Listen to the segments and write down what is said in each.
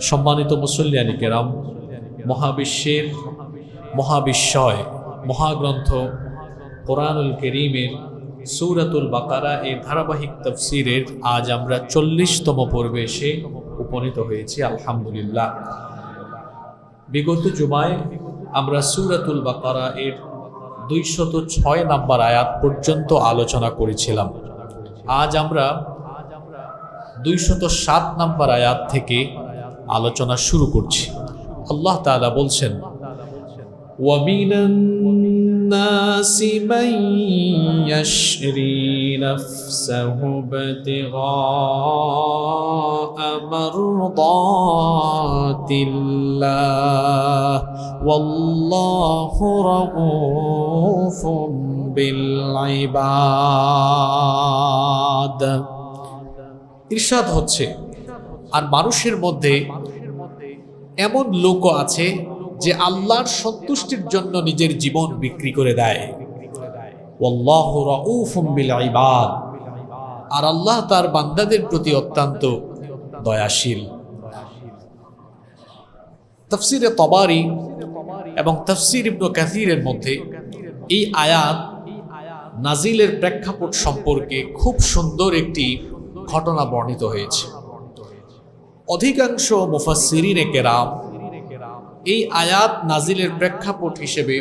সম্মানিত মুসল্লিয়ানি কেরাম, মহাবিশ্বের মহাবিস্ময় মহাগ্রন্থ কোরআনুল কারীমের সূরাতুল বাকারা এর ধারাবাহিক তাফসীরের আজ আমরা 40তম পর্বে এসে উপনীত হয়েছি। আলহামদুলিল্লাহ। বিগত জুমায় আমরা সূরাতুল বাকারা এর 206 নম্বর আয়াত পর্যন্ত আলোচনা করেছিলাম। আজ আমরা 207 নম্বর আয়াত থেকে আলোচনা শুরু করছি। আল্লাহ তাআলা বলছেন, وَمِنَ النَّاسِ مَن يَشْرِي نَفْسَهُ ابْتِغَاءَ مَرْضَاتِ اللَّهِ وَاللَّهُ رَءُوفٌ بِالْعِبَادِ। ইরশাদ হচ্ছে, আর মানুষের মধ্যে এমন লোকও আছে যে আল্লাহর সন্তুষ্টির জন্য নিজের জীবন বিক্রি করে দেয়। ওয়াল্লাহু রাউফুম বিল ইবাদ, আর আল্লাহ তার বান্দাদের প্রতি অত্যন্ত দয়াশীল। তাফসীরে তবারি এবং তাফসীর ইবনে কাসীরের মধ্যে এই আয়াত নাজিলের প্রেক্ষাপট সম্পর্কে খুব সুন্দর একটি ঘটনা বর্ণিত হয়েছে। অধিকাংশ মুফাসসিরিনে কেরাম এই আয়াত নাজিলের প্রেক্ষাপট হিসেবে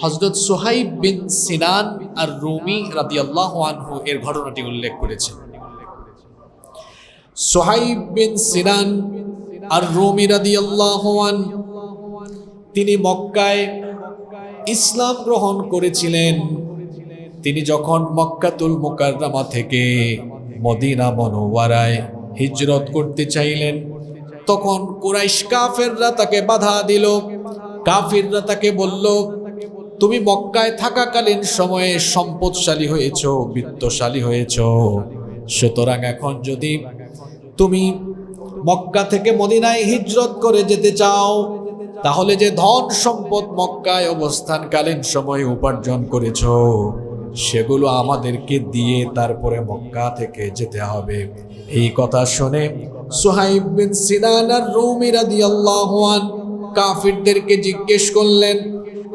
হযরত সুহাইব বিন সিনান আর রুমি রাদিয়াল্লাহু আনহু এর ঘটনাটি উল্লেখ করেছেন। সুহাইব বিন সিনান আর রুমি রাদিয়াল্লাহু আনহু তিনি মক্কায় ইসলাম গ্রহণ করেছিলেন। তিনি যখন মক্কাতুল মুকাররমা থেকে মদিনা মুনাওয়ারায় হিজরত করতে চাইলেন, তখন কুরাইশ কাফেররা তাকে বাধা দিল। কাফিররা তাকে বলল, তুমি মক্কায় থাকাকালীন সময়ে সম্পদশালী হয়েছো, বিত্তশালী হয়েছো, সুতরাং এখন যদি তুমি মক্কা থেকে মদিনায় হিজরত করে যেতে চাও, তাহলে যে ধন সম্পদ মক্কায় অবস্থানকালীন সময়ে উপার্জন করেছো সেগুলো আমাদেরকে দিয়ে তারপরে মক্কা থেকে যেতে হবে। এই কথা শুনে সুহাইব বিন সিনান আর রুমি রাদিয়াল্লাহু আনহু কাফিরদেরকে জিজ্ঞেস করলেন,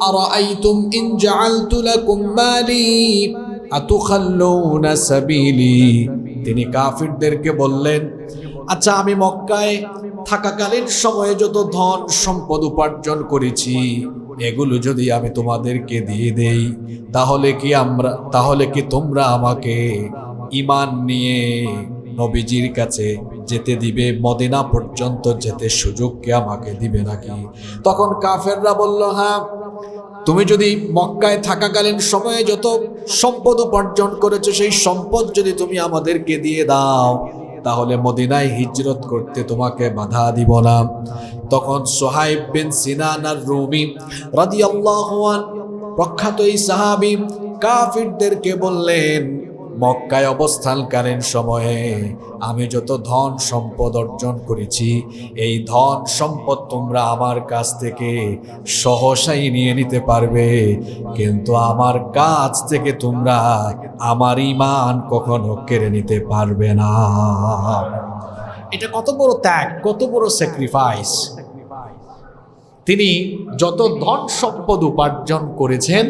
আরাআইতুম ইন জাআলতু লাকুম মালি আতুখাল্লুনা সাবিলি। তিনি কাফিরদেরকে বললেন, আচ্ছা, আমি মক্কায় থাকাকালীন সময়ে যত ধন সম্পদ উপার্জন করেছি এগুলো যদি আমি তোমাদেরকে দিয়ে দেই, তাহলে কি তোমরা আমাকে ঈমান নিয়ে নবীজির কাছে যেতে দিবে? মদিনা পর্যন্ত যেতে সুযোগ কি আমাকে দিবে নাকি? তখন কাফেররা বলল, হ্যাঁ, তুমি যদি মক্কায় থাকাকালীন সময়ে যত সম্পদ উপার্জন করেছো সেই সম্পদ যদি তুমি আমাদেরকে দিয়ে দাও, তাহলে মদিনায় হিজরত করতে তোমাকে বাধা দিব না। তখন সুহাইব বিন সিনান আর রুমি রাদিয়াল্লাহু আনহু প্রখ্যাত এই সাহাবী কাফিরদেরকে বললেন, মক্কায় অবস্থানকালীন সময়ে আমি যত ধন সম্পদ অর্জন করেছি এই ধন সম্পদ তোমরা আমার কাছ থেকে সহসাই নিয়ে নিতে পারবে, কিন্তু আমার কাছ থেকে তোমরা আমার ঈমান কখনো কেড়ে নিতে পারবে না। এটা কত বড় ত্যাগ, কত বড় স্যাক্রিফাইস! তিনি যত ধন সম্পদ উপার্জন করেছেন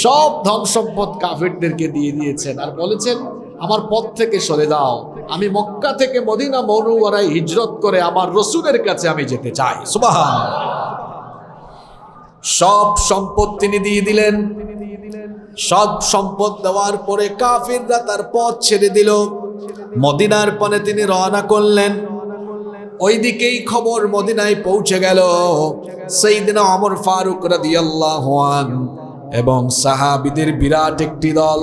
সব ধন সম্পদ কাফিরদেরকে দিয়ে দিয়েছেন আর বলেছেন, আমার পথ থেকে সরে যাও, আমি মক্কা থেকে মদিনা মুনাওয়ারায় হিজরত করে আমার রাসূলের কাছে আমি যেতে চাই। সুবহানাল্লাহ। সব সম্পদ তিনি দিয়ে দিলেন। সব সম্পদ দেওয়ার পরে কাফিররা তার পথ ছেড়ে দিল। মদিনার পথে তিনি রওনা করলেন। ওইদিকেই খবর মদিনায় পৌঁছে গেল। সাইয়েদনা ওমর ফারুক রাদিয়াল্লাহু আনহু এবং সাহাবীদের বিরাট একটি দল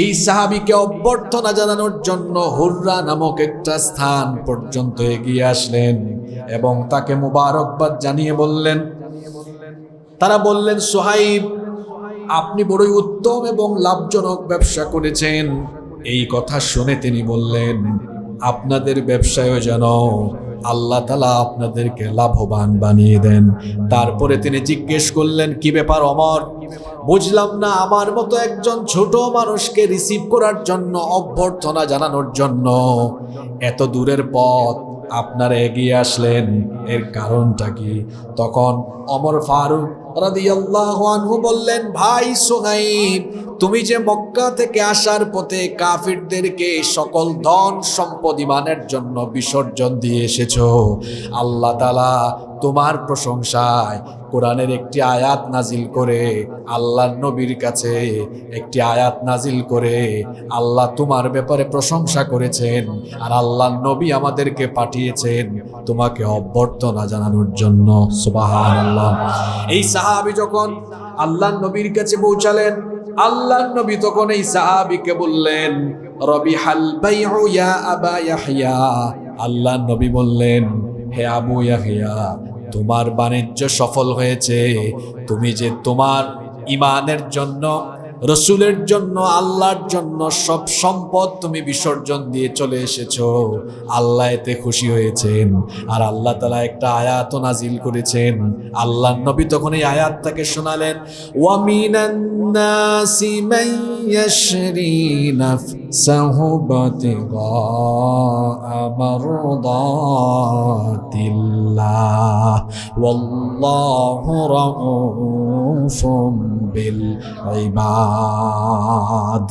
এই সাহাবীকে অভ্যর্থনা জানানোর জন্য হুররা নামক একটা স্থান পর্যন্ত এগিয়ে আসলেন এবং তাকে মুবারকবাদ জানিয়ে বললেন, তারা বললেন, সুহাইব, আপনি বড়ই উত্তম এবং লাভজনক ব্যবসা করেছেন। এই কথা শুনে তিনি বললেন, আপনাদের ব্যবসায়ও যেন আল্লাহ তাআলা আপনাদেরকে লাভবান বানিয়ে দেন। তারপরে তিনি জিজ্ঞেস করলেন, কি ব্যাপার ওমর? বুঝলাম না, আমার মতো একজন ছোট মানুষকে রিসিভ করার জন্য, অভ্যর্থনা জানানোর জন্য এত দূরের পথ আপনারা এগিয়ে আসলেন, এর কারণটা কি? তখন ওমর ফারুক রাদিয়াল্লাহু আনহু বললেন, ভাই সুহাইব, তুমি যে মক্কা থেকে আসার পথে কাফিরদেরকে সকল ধন সম্পদ ইমানের জন্য বিসর্জন দিয়ে এসেছো, আল্লাহ তাআলা তোমার প্রশংসায় কোরআনের একটি আয়াত নাজিল করে, আল্লাহর নবীর কাছে একটি আয়াত নাজিল করে আল্লাহ তোমার ব্যাপারে প্রশংসা করেছেন, আর আল্লাহর নবী আমাদেরকে পাঠিয়েছেন তোমাকে অভ্যর্থনা জানানোর জন্য। সুবহানাল্লাহ। এই সাহাবী যখন আল্লাহর নবীর কাছে পৌঁছালেন, আল্লাহর নবী তখন এই সাহাবীকে বললেন, রবিহাল বাইউ ইয়া আবা ইয়াহইয়া। আল্লাহর নবী বললেন, হে আবু ইয়াহইয়া, তোমার বাণিজ্য সফল হয়েছে। তুমি যে তোমার ঈমানের জন্য, রসুলের জন্য, আল্লাহর জন্য সব সম্পদ তুমি বিসর্জন দিয়ে চলে এসেছো, আল্লাহ এতে খুশি হয়েছেন। আর আল্লাহ তাআলা একটা আয়াত নাজিল করেছেন। আল্লাহর নবী তখন এই আয়াতটাকে শোনালেন, ওয়া মিনান নাসি মান ইয়াশরি নাফসাহু বিতিগা মারদাতিল্লাহ ওয়াল্লাহু রাউফুম বিল ইবাদ।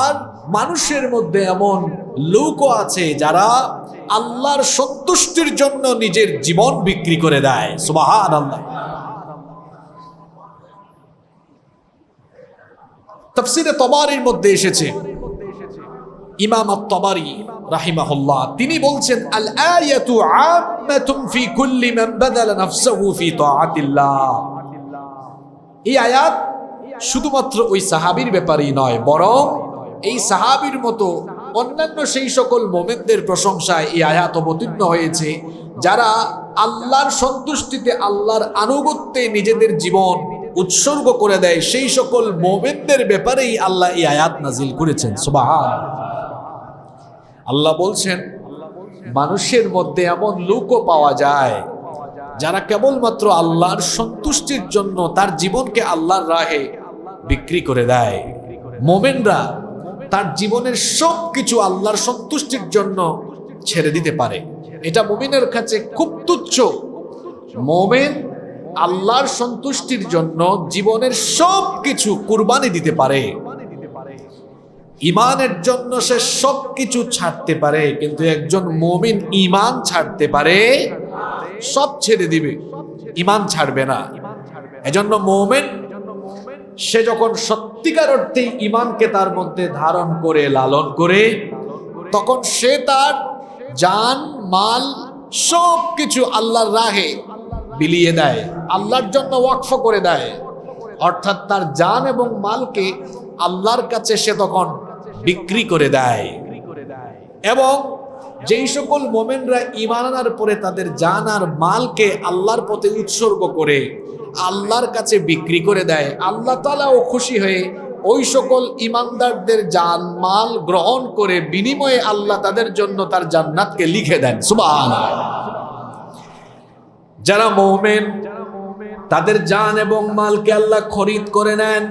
আর মানুষের মধ্যে এমন লোকও আছে যারা আল্লাহর সন্তুষ্টির জন্য নিজের জীবন বিক্রি করে দেয়। সুবহানাল্লাহ। তাফসীরে তাবারীর মধ্যে এসেছে, ইমাম আত-তাবারী রাহিমাহুল্লাহ তিনি বলছেন, আল আয়াতু আম্মাতুন ফি কুল্লি মান বাদালা নাফসাহু ফি তাআতিল্লাহ। এই আয়াত শুধুমাত্র ওই সাহাবীর ব্যাপারেই নয়, বরং এই সাহাবীর মতো অন্যান্য সেই সকল মুমিনদের প্রশংসায় এই আয়াত অবতীর্ণ হয়েছে যারা আল্লাহর সন্তুষ্টিতে, আল্লাহর আনুগত্যে নিজেদের জীবন উৎসর্গ করে দেয়, সেই সকল মুমিনদের ব্যাপারেই আল্লাহ এই আয়াত নাজিল করেছেন। সুবহানাল্লাহ। আল্লাহ বলছেন, মানুষের মধ্যে এমন লোকও পাওয়া যায় যারা কেবলমাত্র আল্লাহর সন্তুষ্টির জন্য তার জীবনকে আল্লাহর রাহে বিক্রি করে দেয়। মুমিনরা তার জীবনের সবকিছু আল্লাহর সন্তুষ্টির জন্য ছেড়ে দিতে পারে, এটা মুমিনের কাছে খুব তুচ্ছ। মুমিন আল্লাহর সন্তুষ্টির জন্য জীবনের সবকিছু কুরবানি দিতে পারে, ঈমানের জন্য সে সবকিছু ছাড়তে পারে, কিন্তু একজন মুমিন ঈমান ছাড়তে পারে, সব ছেড়ে দিবে, ঈমান ছাড়বে না। এজন্য মুমিন সে যখন সত্যিকার অর্থে ঈমানকে তার মধ্যে ধারণ করে লালন করে, তখন সে তার জান মাল সবকিছু আল্লাহর রাহে বিলিয়ে দেয়, আল্লাহর জন্য ওয়াকফ করে দেয়। অর্থাৎ তার জান এবং মালকে আল্লাহর কাছে সে তখন বিক্রি করে দেয়। এবং যেই সকল মুমিনরা ঈমান আনার পরে তাদের জান আর মালকে আল্লাহর পথে উৎসর্গ করে আল্লাহর কাছে বিক্রি করে দেয়, আল্লাহ তাআলাও খুশি হয়ে ওই সকল ঈমানদারদের জান মাল গ্রহণ করে বিনিময়ে আল্লাহ তাদের জন্য তার জান্নাতকে লিখে দেন। সুবহানাল্লাহ। যারা মুমিন তাদের জান এবং মালকে আল্লাহ খরিদ করে নেন,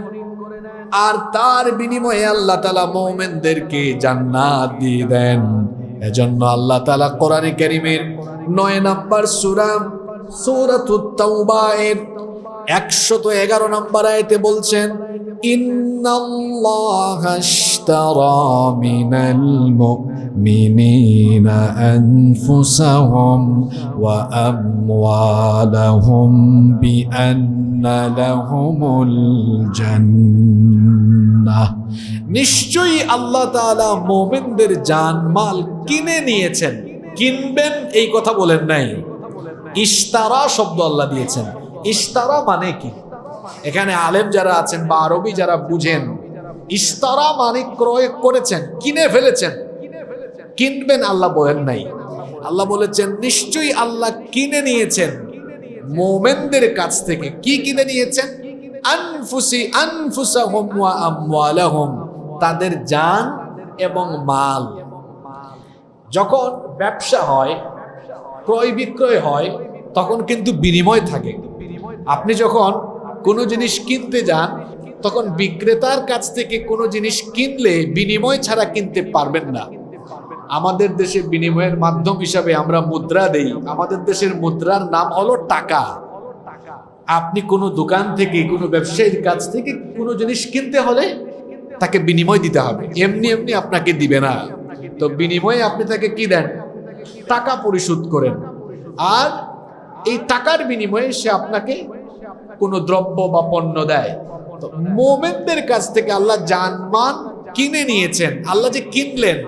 আর তার বিনিময়ে আল্লাহ তাআলা মুমিনদেরকে জান্নাত দিয়ে দেন। এজন্য আল্লাহ তাআলা কোরআনে কারীমের 9 নম্বর সূরা সূরাতুত তাওবা এর 111 নম্বর আয়াতে বলছেন, ইন্নাল্লাহা আশতারা মিনাল মুমিনিনা আনফুসাহুম ওয়া আমওয়ালাহুম বিআন্না লাহুমুল জান্নাহ। নিশ্চয়ই আল্লাহ তাআলা মুমিনদের জান মাল কিনে নিয়েছেন। কিনবেন এই কথা বলেন নাই, ইশতারা শব্দ আল্লাহ দিয়েছেন। ইশতারা মানে কি? এখানে আলেম যারা আছেন বা আরবি যারা বুঝেন, ইশতারা মানে ক্রয় করেছেন, কিনে ফেলেছেন। কিনবেন আল্লাহ বলেন নাই, আল্লাহ বলেছেন নিশ্চয়ই আল্লাহ কিনে নিয়েছেন মুমিনদের কাছ থেকে। কি কিনে নিয়েছেন? আনফুসাহুম ওয়া আমওয়ালাহুম, তাদের জান এবং মাল। যখন ব্যবসা হয়, ক্রয় বিক্রয় হয়, তখন কিন্তু বিনিময় থাকে। আপনি যখন কোনো জিনিস কিনতে যান, তখন বিক্রেতার কাছ থেকে কোনো জিনিস কিনলে বিনিময় ছাড়া কিনতে পারবেন না। আমাদের দেশে বিনিময়ের মাধ্যম হিসাবে আমরা মুদ্রা দেই। আমাদের দেশের মুদ্রার নাম হলো টাকা। আপনি কোনো দোকান থেকে, কোনো ব্যবসায়ীর কাছ থেকে কোনো জিনিস কিনতে হলে তাকে বিনিময় দিতে হবে, এমনি এমনি আপনাকে দিবে না। তো বিনিময়ে আপনি তাকে কি দেন? টাকা পরিশোধ করেন। আর এই টাকার বিনিময়ে সে আপনাকে কোনো দ্রব্য বা পণ্য দেয়। তো মোমেনদের কাছ থেকে আল্লাহ জানমান কিনে নিয়েছেন। আল্লাহ যে কিনলেন,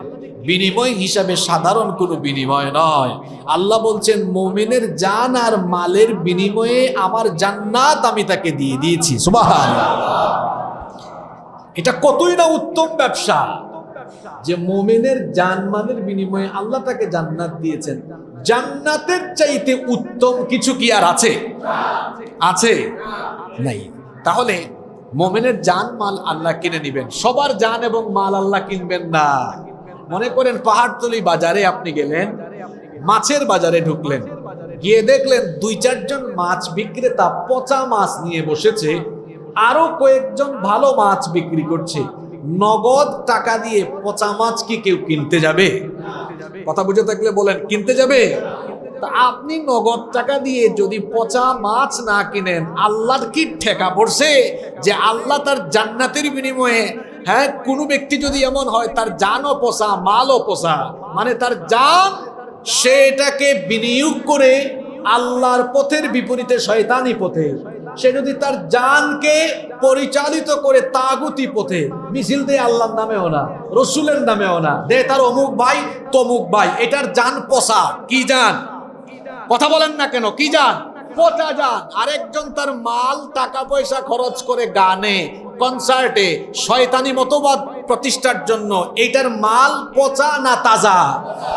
বিনিময় হিসাবে সাধারণ কোনো বিনিময় নয়। আল্লাহ বলছেন মুমিনের জান আর মালের বিনিময়ে আমার জান্নাত আমি তাকে দিয়ে দিয়েছি। সুবহানাল্লাহ। এটা কতই না উত্তম ব্যবসা যে মুমিনের জান মালের বিনিময়ে আল্লাহ তাকে জান্নাত দিয়েছেন। জান্নাতের চাইতে উত্তম কিছু কি আর আছে? আছে? নাই। তাহলে মুমিনের জান মাল আল্লাহ কিনে নিবেন। সবার জান এবং মাল আল্লাহ কিনবেন না। মনে করেন পাহাড়তলি বাজারে আপনি গেলেন, মাছের বাজারে ঢুকলেন, গিয়ে দেখলেন 2-4 জন মাছ বিক্রেতা পচা মাছ নিয়ে বসেছে, আরো কয়েকজন ভালো মাছ বিক্রি করছে। নগদ টাকা দিয়ে পচা মাছ কি কেউ কিনতে যাবে? কথা বুঝে থাকলে বলেন, কিনতে যাবে? তা আপনি নগদ টাকা দিয়ে যদি পচা মাছ না কিনেন, আল্লাহর কি ঠেকা পড়ছে যে আল্লাহ তার জান্নাতের বিনিময়ে, হ্যাঁ, কোনো ব্যক্তি যদি এমন হয় তার জানও পচা মালও পচা, মানে তার জান সে এটাকে বিনিয়োগ করে আল্লাহর পথের বিপরীতে শয়তানি পথে, সে যদি তার জানকে পরিচালিত করে তাগুতি পথে, মিছিল দেয় আল্লাহর নামেও না, রসুলের নামেও না, দে তার অমুক ভাই তমুক ভাই, এটার জান পচা। কি জান? কথা বলেন না কেন? কি জান? পচা জান। আরেকজন তার মাল টাকা পয়সা খরচ করে গানে, কনসার্টে, শয়তানি মতবাদ প্রতিষ্ঠার জন্য, এইটার মাল পচা না তাজা?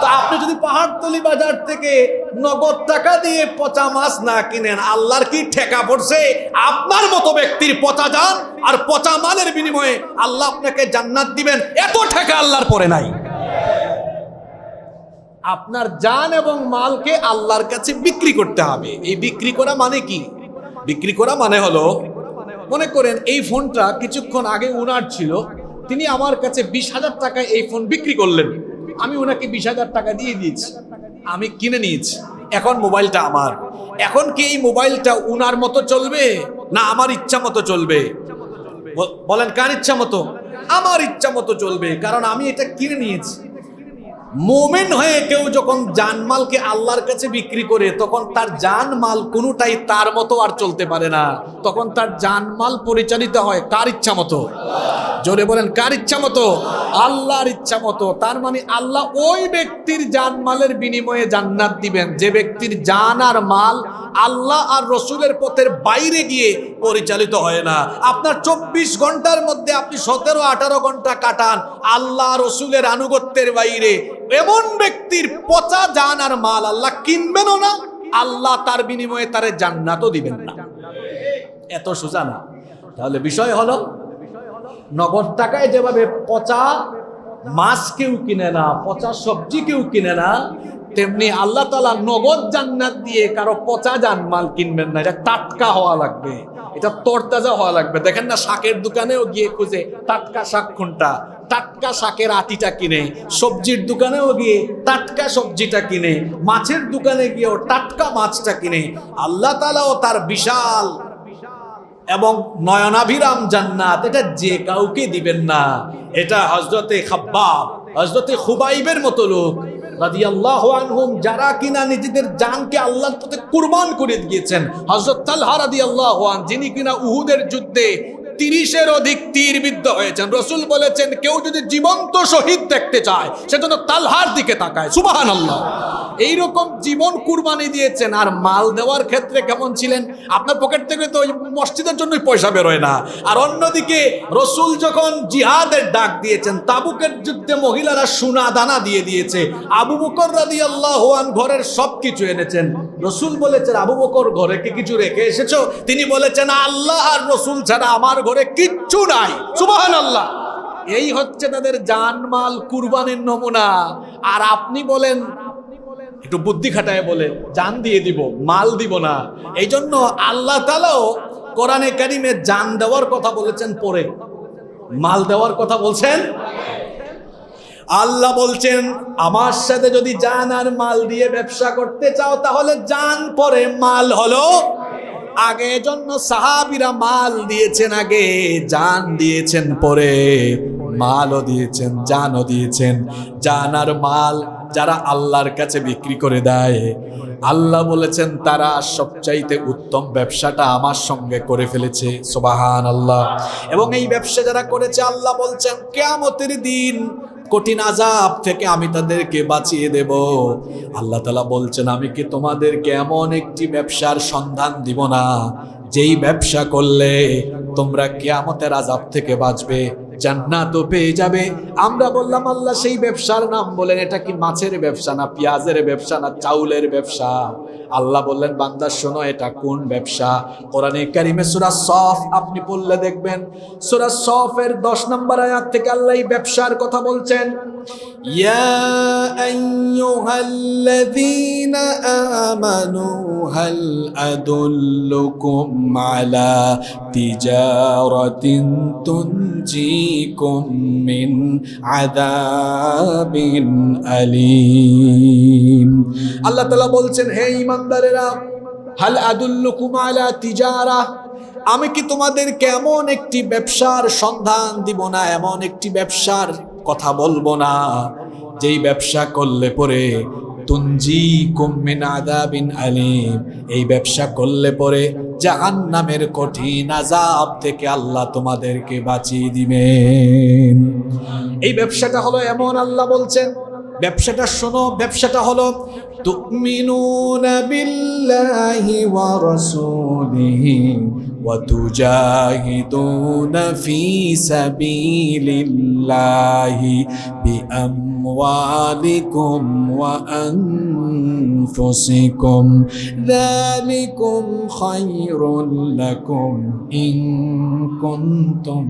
তো আপনি যদি পাহাড়তলি বাজার থেকে নগদ টাকা দিয়ে পচা মাছ না কিনেন, আল্লাহর কি ঠেকা পড়ছে আপনার মতো ব্যক্তির পচা জান আর পচা মালের বিনিময়ে আল্লাহ আপনাকে জান্নাত দিবেন? এত ঠেকা আল্লাহর পরে নাই। আপনার জান এবং মালকে আল্লাহর কাছে বিক্রি করতে হবে। এই বিক্রি করা মানে কি? বিক্রি করা মানে হলো, মনে করেন এই ফোনটা কিছুক্ষণ আগে উনার ছিল, তিনি আমার কাছে 20,000 টাকায় এই ফোন বিক্রি করলেন। আমি ওনাকে 20,000 টাকা দিয়ে দিয়েছি, আমি কিনে নিয়েছি। এখন মোবাইলটা আমার। এখন কি এই মোবাইলটা উনার মতো চলবে না আমার ইচ্ছা মতো চলবে? বলেন, কার ইচ্ছা মতো? আমার ইচ্ছা মতো চলবে, কারণ আমি এটা কিনে নিয়েছি। মুমিন হয়ে কেউ যখন জানমালকে আল্লাহর কাছে বিক্রি করে, তখন তার জানমাল কোনোটাই তার মতো আর চলতে পারে না। তখন তার জানমাল পরিচালিত হয় কার ইচ্ছা মতো? জোরে বলেন, কার ইচ্ছা মতো? আল্লাহর ইচ্ছা মতো। তার মানে আল্লাহ ওই ব্যক্তির জানমালের বিনিময়ে জান্নাত দিবেন যে ব্যক্তির জান আর মাল আল্লাহ আর রসুলের পথের বাইরে গিয়ে পরিচালিত হয় না। আপনার 24 ঘন্টার মধ্যে আপনি 17-18 ঘন্টা কাটান আল্লাহ রসুলের আনুগত্যের বাইরে, এমন ব্যক্তির পচা জান আর মাল আল্লাহ কিনবেনও না, আল্লাহ তার বিনিময়ে তারে জান্নাতও দিবেন না। এত সোজা না। তাহলে বিষয় হলো, নগদ টাকায় যেভাবে পচা মাছ কেউ কিনে না, পচা সবজি কেউ কিনে না, তেমনি আল্লাহ তাআলা নগদ জান্নাত দিয়ে কারো পচা জানমাল কিনবেন না। এটা টাটকা হওয়া লাগবে, এটা তরতাজা হওয়া লাগবে। দেখেন না, শাকের দোকানেও গিয়ে খুঁজে টাটকা শাক কোনটা, টাটকা শাকের আটিটা কিনে, সবজির দোকানেও গিয়ে টাটকা সবজিটা কিনে, মাছের দোকানে গিয়েও টাটকা মাছটা কিনে। আল্লাহ তাআলাও তার বিশাল এবং নয়নাভিরাম জান্নাত এটা যে কাউকে দিবেন না। এটা হযরতে খাব্বাব, হযরতে খুবাইবের মতো লোক রাদিয়াল্লাহু আনহুম, যারা কিনা নিজেদের জানকে আল্লাহর পথে কুরবান করে দিয়েছেন। হযরত তালহা রাদিয়াল্লাহু আনহু, যিনি কিনা উহুদের যুদ্ধে 30-এর অধিক তীর বিদ্ধ হয়েছেন। রাসূল বলেছেন, কেউ যদি জীবন্ত শহীদ দেখতে চায় সেজন্য তালহার দিকে তাকায়। সুবহানাল্লাহ। এইরকম জীবন কুরবানি দিয়েছেন। আর মাল দেওয়ার ক্ষেত্রে কেমন ছিলেন? আপনার পকেট থেকে তো ওই মসজিদের জন্যই পয়সা বেরোয় না। আর অন্যদিকে রাসূল যখন জিহাদের ডাক দিয়েছেন, তাবুকের যুদ্ধে মহিলারা সোনা দানা দিয়ে দিয়েছে, আবু বকর রাদিয়াল্লাহু আনহু ঘরের সবকিছু এনেছেন। রাসূল বলেছেন, আবু বকর ঘরে কি কিছু রেখে এসেছো? তিনি বলেছেন, আল্লাহ আর রাসূল ছাড়া আমার ঘরে কিচ্ছু নাই। সুবহানাল্লাহ। এই হচ্ছে তাদের জানমাল কুরবানির নমুনা। আর আপনি বলেন, একটু বুদ্ধি খাটায় বলে জান দিয়ে দিব, মাল দিব না। এই জন্য আল্লাহ তাআলাও কোরআনে কারিমে জান দেওয়ার কথা বলেছেন পরে, মাল দেওয়ার কথা বলছেন। আল্লাহ বলছেন আমার সাথে যদি জান আর মাল দিয়ে ব্যবসা করতে চাও তাহলে জান পরে মাল হলো আগে। এজন্য সাহাবীরা মাল দিয়েছেন আগে, জান দিয়েছেন পরে। মালও দিয়েছেন, জানও দিয়েছেন। জান আর মাল যারা আল্লাহর কাছে বিক্রি করে দেয়, আল্লাহ বলেছেন তারা সবচাইতে উত্তম ব্যবসাটা আমার সঙ্গে করে ফেলেছে। সুবহানাল্লাহ। এবং এই ব্যবসা যারা করেছে আল্লাহ বলছেন কিয়ামতের দিন কঠিন আযাব থেকে আমি তাদেরকে বাঁচিয়ে দেব। আল্লাহ তাআলা বলছেন আমি কি তোমাদেরকে এমন একটি ব্যবসার সন্ধান দিব না যেই ব্যবসা করলে তোমরা কিয়ামতের আযাব থেকে বাঁচবে, জান্নাতও পেয়ে যাবে। আমরা বললাম আল্লাহ সেই ব্যবসার নাম বলেন, এটা কি মাছের ব্যবসা না পেঁয়াজের ব্যবসা না চাউলের ব্যবসা? আল্লাহ বললেন বান্দা শোনো এটা কোন ব্যবসা। কোরআনে কারিমে সূরা সফ আপনি পড়লে দেখবেন, সূরা সফের 10 নম্বর আয়াত থেকে আল্লাহ এই ব্যবসার কথা বলছেন। ইয়া আইয়ুহাল্লাযীনা আমানু হাল আদুল্লুকুম আলা তিজারাতিন তুনজিকুম মিন আযাবিন আলীম। আল্লাহ তাআলা বলছেন হে ঈমানদারেরা, হাল আদুল্লুকুম আলা তিজারা, আমি কি তোমাদেরকে এমন একটি ব্যবসার সন্ধান দিব না, এমন একটি ব্যবসার কথা বলবো না যেই ব্যবসা করলে পরে তুনজিকুম মিন আযাবিন আলীম, এই ব্যবসা করলে পরে জাহান্নামের কঠিন আযাব থেকে আল্লাহ তোমাদেরকে বাঁচিয়ে দিবেন। এই ব্যবসাটা হলো এমন, আল্লাহ বলছেন ব্যবসাটা শোনো, ব্যবসাটা হলো তুমিনুনা বিল্লাহি ওয়া রাসূলিহি ওয়া তুজাহিদুনা ফি সাবিলিল্লাহি বিআমওয়ালিকুম ওয়া আনফুসিকুম যালিকুম খায়রুল লাকুম ইন কুনতুম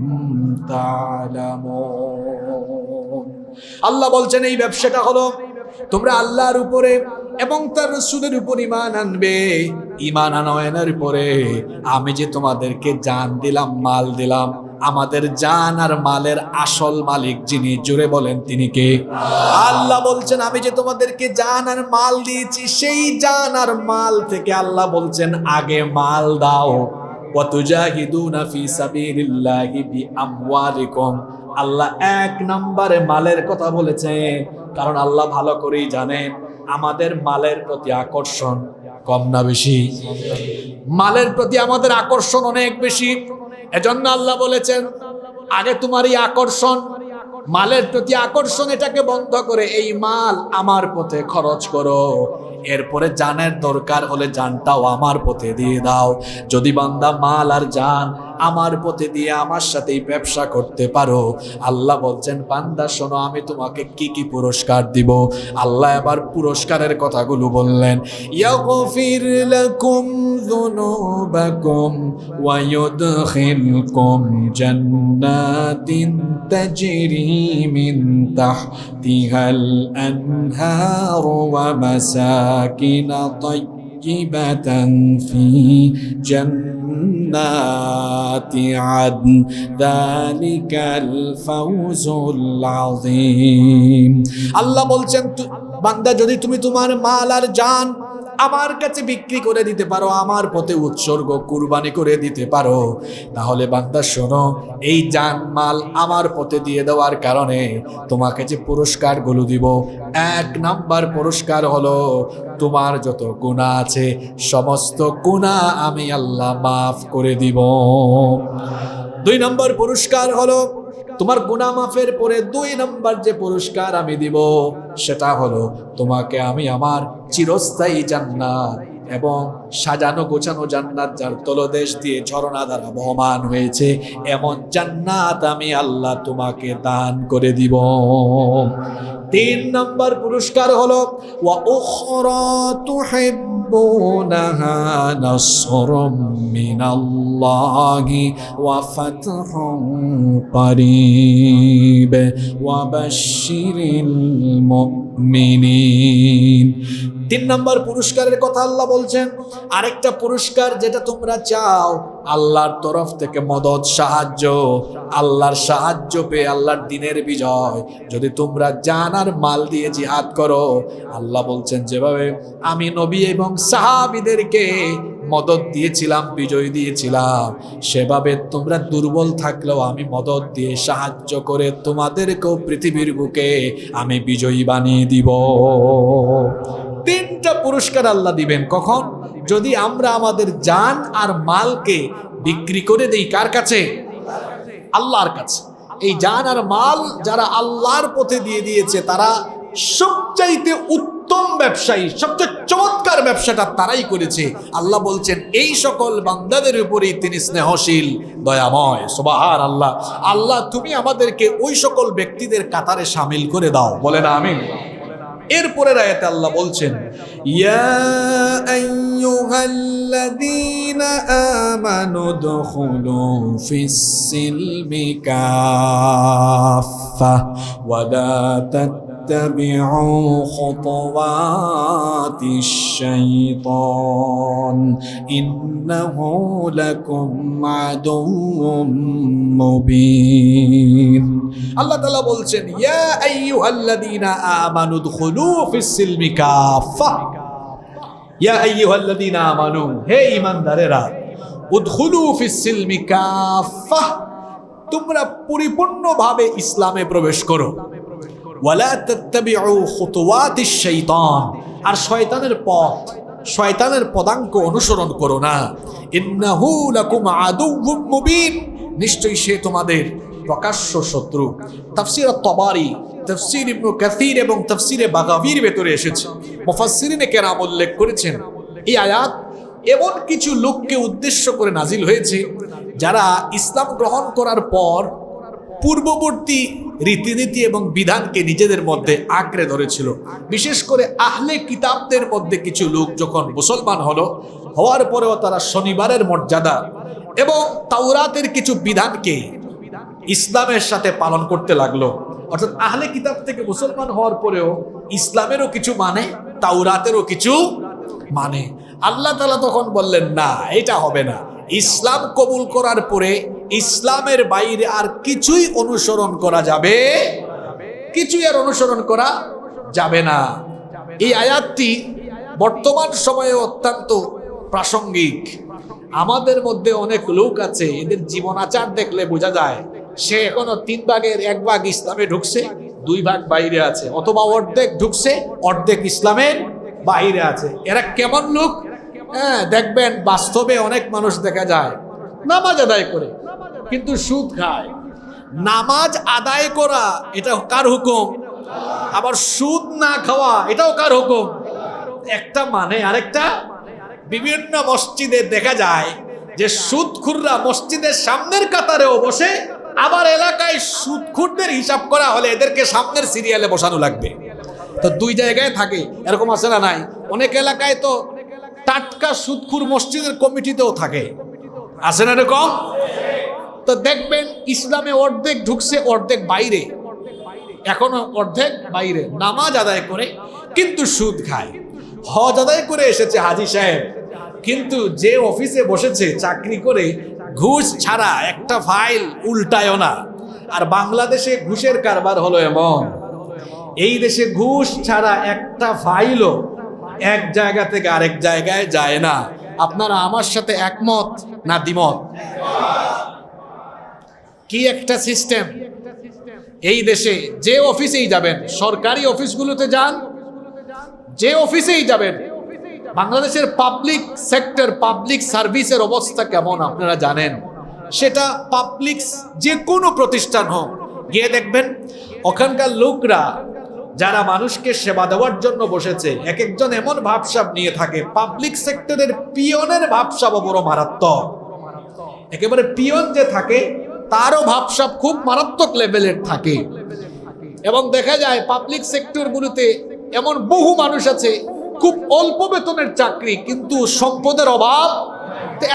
তা'লামুন। আল্লাহ বলছেন এই ব্যবসাটা হলো তোমরা আল্লাহর উপরে এবং তার রাসূলের উপর ঈমান আনবে। ঈমান আনার পরে আমি যে তোমাদেরকে জান দিলাম, মাল দিলাম, আমাদের জান আর মালের আসল মালিক যিনি, জোরে বলেন তিনি কে? আল্লাহ বলছেন আমি যে তোমাদেরকে জান আর মাল দিয়েছি, সেই জান আর মাল থেকে আল্লাহ বলছেন আগে মাল দাও। ওয়া তুজাহিদুনা ফি সাবিলিল্লাহি বিআমওয়ালিকুম, আল্লাহ 1 নম্বরে মালের কথা বলেছে, কারণ আল্লাহ ভালো করেই জানেন আমাদের মালের প্রতি আকর্ষণ কম না বেশি? মালের প্রতি আমাদের আকর্ষণ অনেক বেশি। এজন্য আল্লাহ বলেছেন আগে তোমার এই আকর্ষণ, মালের প্রতি আকর্ষণ, এটাকে বন্ধ করে এই মাল আমার পথে খরচ করো। এরপরে জানের দরকার হলে জানটাও আমার পথে দিয়ে দাও। যদি বান্দা মাল আর জান আমার পথে দিয়ে আমার সাথে ব্যবসা করতে পারো, আল্লাহ বলছেন বান্দা শোনো আমি তোমাকে কি কি পুরস্কার দিব। আল্লাহ এবার পুরস্কারের কথাগুলো বললেন, ইয়াগফির লাকুম যুনুবাকুম ওয়া ইউদখিলকুম জান্নাতিন তাজরি মিন তাহতিহাল আনহার ওয়া মাসাকিন তাইয়্যিবাতান ফি জান্নাতি আদন যালিকাল ফাওজুল আযীম। আল্লাহ বলছেন বান্দা যদি তুমি তোমার মাল আর জান আমার কাছে বিক্রি করে দিতে পারো, আমার পথে উৎসর্গ কুরবানি করে দিতে পারো, তাহলে বান্দা শোনো এই জান মাল আমার পথে দিয়ে দেওয়ার কারণে তোমাকে যে পুরস্কারগুলো দিব, 1 নাম্বার পুরস্কার হলো তোমার যত গুনাহ আছে সমস্ত গুনাহ আমি আল্লাহ মাফ করে দিব। 2 নাম্বার পুরস্কার হলো তোমার গুনাহ মাফের পরে 2 নাম্বার যে পুরস্কার আমি দিব সেটা হলো তোমাকে আমি আমার চিরস্থায়ী জান্নাত এবং সাজানো গোছানো জান্নাত, যার তলদেশ দিয়ে ঝর্ণা দ্বারা বহমান হয়েছে, এমন জান্নাত আমি আল্লাহ তোমাকে দান করে দিব। 3 নম্বর পুরস্কার হলো ওয়া উখরা তুহিব্বুনাহা নাসরুম মিনাল্লাহি ওয়া ফাতহুন করিব ওয়া বাশশিরিল মুমিনিন। 3 নম্বর পুরস্কারের কথা আল্লাহ বলছেন, আরেকটা পুরস্কার যেটা তোমরা চাও আল্লাহর তরফ থেকে মদদ, সাহায্য, আল্লাহর সাহায্য পেয়ে আল্লাহর দ্বীনের বিজয় যদি তোমরা জান আর মাল দিয়ে জিহাদ করো, আল্লাহ বলছেন যেভাবে আমি নবী এবং সাহাবীদেরকে মদদ দিয়েছিলাম, বিজয় দিয়েছিলাম, সেভাবে তোমরা দুর্বল থাকলেও আমি মদদ দিয়ে সাহায্য করে তোমাদেরকেও পৃথিবীর বুকে আমি বিজয়ী বানিয়ে দিব। তিনটা পুরস্কার আল্লাহ দিবেন কখন? যদি আমরা আমাদের জান আর মালকে বিক্রি করে দেই কার কাছে? আল্লাহর কাছে। এই জান আর মাল যারা আল্লাহর পথে দিয়ে দিয়েছে তারা সবচাইতে উত্তম ব্যবসায়ী, সবচেয়ে চমৎকার ব্যবসাটা তারাই করেছে। আল্লাহ বলছেন এই সকল বান্দাদের উপরেই তিনি স্নেহশীল, দয়াময়। সুবহানাল্লাহ। আল্লাহ তুমি আমাদেরকে ওই সকল ব্যক্তিদের কাতারে শামিল করে দাও, বলেন আমিন। এরপরের আয়াতে আল্লাহ বলছেন ইয়া আইয়ুহাল্লাযীনা আমানু দুখুলু ফিস-সিলমি কাফা ওয়া লা তাত্তাবিউ খুতুওয়াতিশ শাইতান ইন্নাহু লাকুম আদুউম মুবিন। আল্লাহ তাআলা বলছেন ইয়া আইয়ুহাল্লাযীনা আমানু দুখুলু ফিস-সিলমি কাফা, ইয়া আইয়ুহাল্লাযীনা আমানু, হে ঈমানদারেরা, উদখুলু ফিস-সিলমি কাফা, তোমরা পরিপূর্ণভাবে ইসলামে প্রবেশ করো। ওয়ালা তাত্তাবিউ খুতুওয়াতিশ শাইতান, আর শয়তানের পথ, শয়তানের পদাঙ্ক অনুসরণ করো না। ইন্নাহু লাকুম আদুউম মুবিন, নিশ্চয়ই সে তোমাদের প্রকাশ্য শত্রু। তাফসীর আত-তাবারি, তাফসীর ইবনে কাসীর এবং তাফসীরে বাগাবীর ভেতরে এসেছে। মুফাসসিরিনে কেরাম উল্লেখ করেছেন এই আয়াত এমন কিছু লোককে উদ্দেশ্য করে নাজিল হয়েছে যারা ইসলাম গ্রহণ করার পর পূর্ববর্তী রীতিনীতি এবং বিধানকে নিজেদের মধ্যে আঁকড়ে ধরেছিল। বিশেষ করে আহলে কিতাবদের মধ্যে কিছু লোক যখন মুসলমান হওয়ার পরেও তারা শনিবারের মর্যাদা এবং তাওরাতের কিছু বিধানকে ইসলামের সাথে পালন করতে লাগলো। অর্থাৎ আহলে কিতাব থেকে মুসলমান হওয়ার পরেও ইসলামেরও কিছু মানে, তাওরাতেরও কিছু মানে। আল্লাহ তাআলা তখন বললেন না, এটা হবে না। ইসলাম কবুল করার পরে ইসলামের বাইরে আর কিছুই অনুসরণ করা যাবে, কিছুই আর অনুসরণ করা যাবে না। এই আয়াতটি বর্তমান সময়ে অত্যন্ত প্রাসঙ্গিক। আমাদের মধ্যে অনেক লোক আছে, এদের জীবনাচার দেখলে বোঝা যায় সে এখনো 3 ভাগের 1 ভাগ ইসলামে ঢুকছে, 2 ভাগ বাইরে আছে, অথবা অর্ধেক ঢুকছে, অর্ধেক ইসলামের বাইরে আছে। এরা কেমন লোক? দেখবেন বাস্তবে অনেক মানুষ দেখা যায় নামাজ আদায় করে কিন্তু সুদ খায়। নামাজ আদায় করা এটা কার হুকুম? আবার সুদ না খাওয়া এটাও কার হুকুম? একটা মানে আরেকটা। বিভিন্ন মসজিদে দেখা যায় যে সুদখুররা মসজিদের সামনের কাতারেও বসে, আবার এলাকায় সুদখুরদের হিসাব করা হলে এদেরকে সামনের সিরিয়ালে বসানো লাগবে। তো 2 জায়গায় থাকে, এরকম আছে না নাই? অনেক এলাকায় তো টাটকা সুদখুর মসজিদের কমিটিতেও থাকে, আছে না এরকম? তো দেখবেন ইসলামে অর্ধেক ঢুকছে, অর্ধেক বাইরে, এখনো অর্ধেক বাইরে, নামাজ আদায় করে কিন্তু সুদ খায়। হজ আদায় করে এসেছে হাজী সাহেব, কিন্তু যে অফিসে বসেছে চাকরি করে ঘুষ ছাড়া একটা ফাইল উল্টায়ও না। আর বাংলাদেশে ঘুষের কারবার হলো এমন, এই দেশে ঘুষ ছাড়া একটা ফাইলও এক জায়গা থেকে আরেক জায়গায় যায় না। আপনারা আমার সাথে একমত না দ্বিমত? কি একটা সিস্টেম এই দেশে! যে অফিসেই যাবেন, সরকারি অফিসগুলোতে যান, যে অফিসেই যাবেন, বাংলাদেশের পাবলিক সেক্টর, পাবলিক সার্ভিসের অবস্থা কেমন আপনারা জানেন। সেটা পাবলিক যে কোনো প্রতিষ্ঠান হোক, গিয়ে দেখবেন ওখানকার লোকরা যারা মানুষকে সেবা দেওয়ার জন্য বসেছে, এক একজন এমন ভাবসাব নিয়ে থাকে। পাবলিক সেক্টরের পিয়নের ভাবসাব বড় মারাত্মক। একেবারে পিয়ন যে থাকে তারও ভাবসাব খুব মারাত্মক লেভেলের থাকে। এবং দেখা যায় পাবলিক সেক্টরগুলোতে এমন বহু মানুষ আছে খুব অল্প বেতনের চাকরি, কিন্তু সম্পদের অভাব।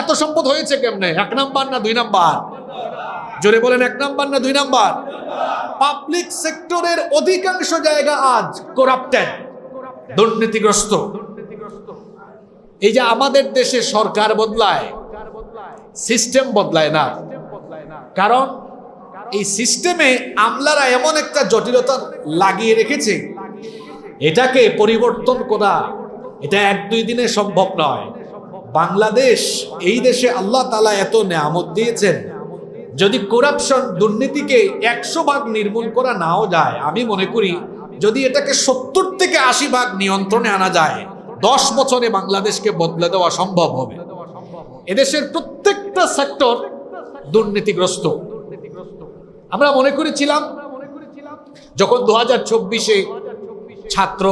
এত সম্পদ হয়েছে কেমনে? 1 নাম্বার না 2 নাম্বার? জোরে বলেন, 1 নাম্বার না 2 নাম্বার? পাবলিক সেক্টরের অধিকাংশ জায়গা আজ করাপ্টেড, দুর্নীতিগ্রস্ত। এই যে আমাদের দেশে সরকার বদলায়, সিস্টেম বদলায় না। কারণ এই সিস্টেমে আমলারা এমন একটা জটিলতা লাগিয়ে রেখেছে, এটাকে পরিবর্তন করা এটা 1-2 দিনে সম্ভব নয়। বাংলাদেশ, এই দেশে আল্লাহ তাআলা এত নেয়ামত দিয়েছেন, যদি করাপশন দুর্নীতিকে 100 ভাগ নির্মূল করা নাও যায়, আমি মনে করি যদি এটাকে 70 থেকে 80 ভাগ নিয়ন্ত্রণে আনা যায়, 10 বছরে বাংলাদেশকে বদলে দেওয়া সম্ভব হবে। এদেশের প্রত্যেকটা সেক্টর দুর্নীতিগ্রস্ত। আমরা মনে করেছিলাম যখন 2024-এ ছাত্র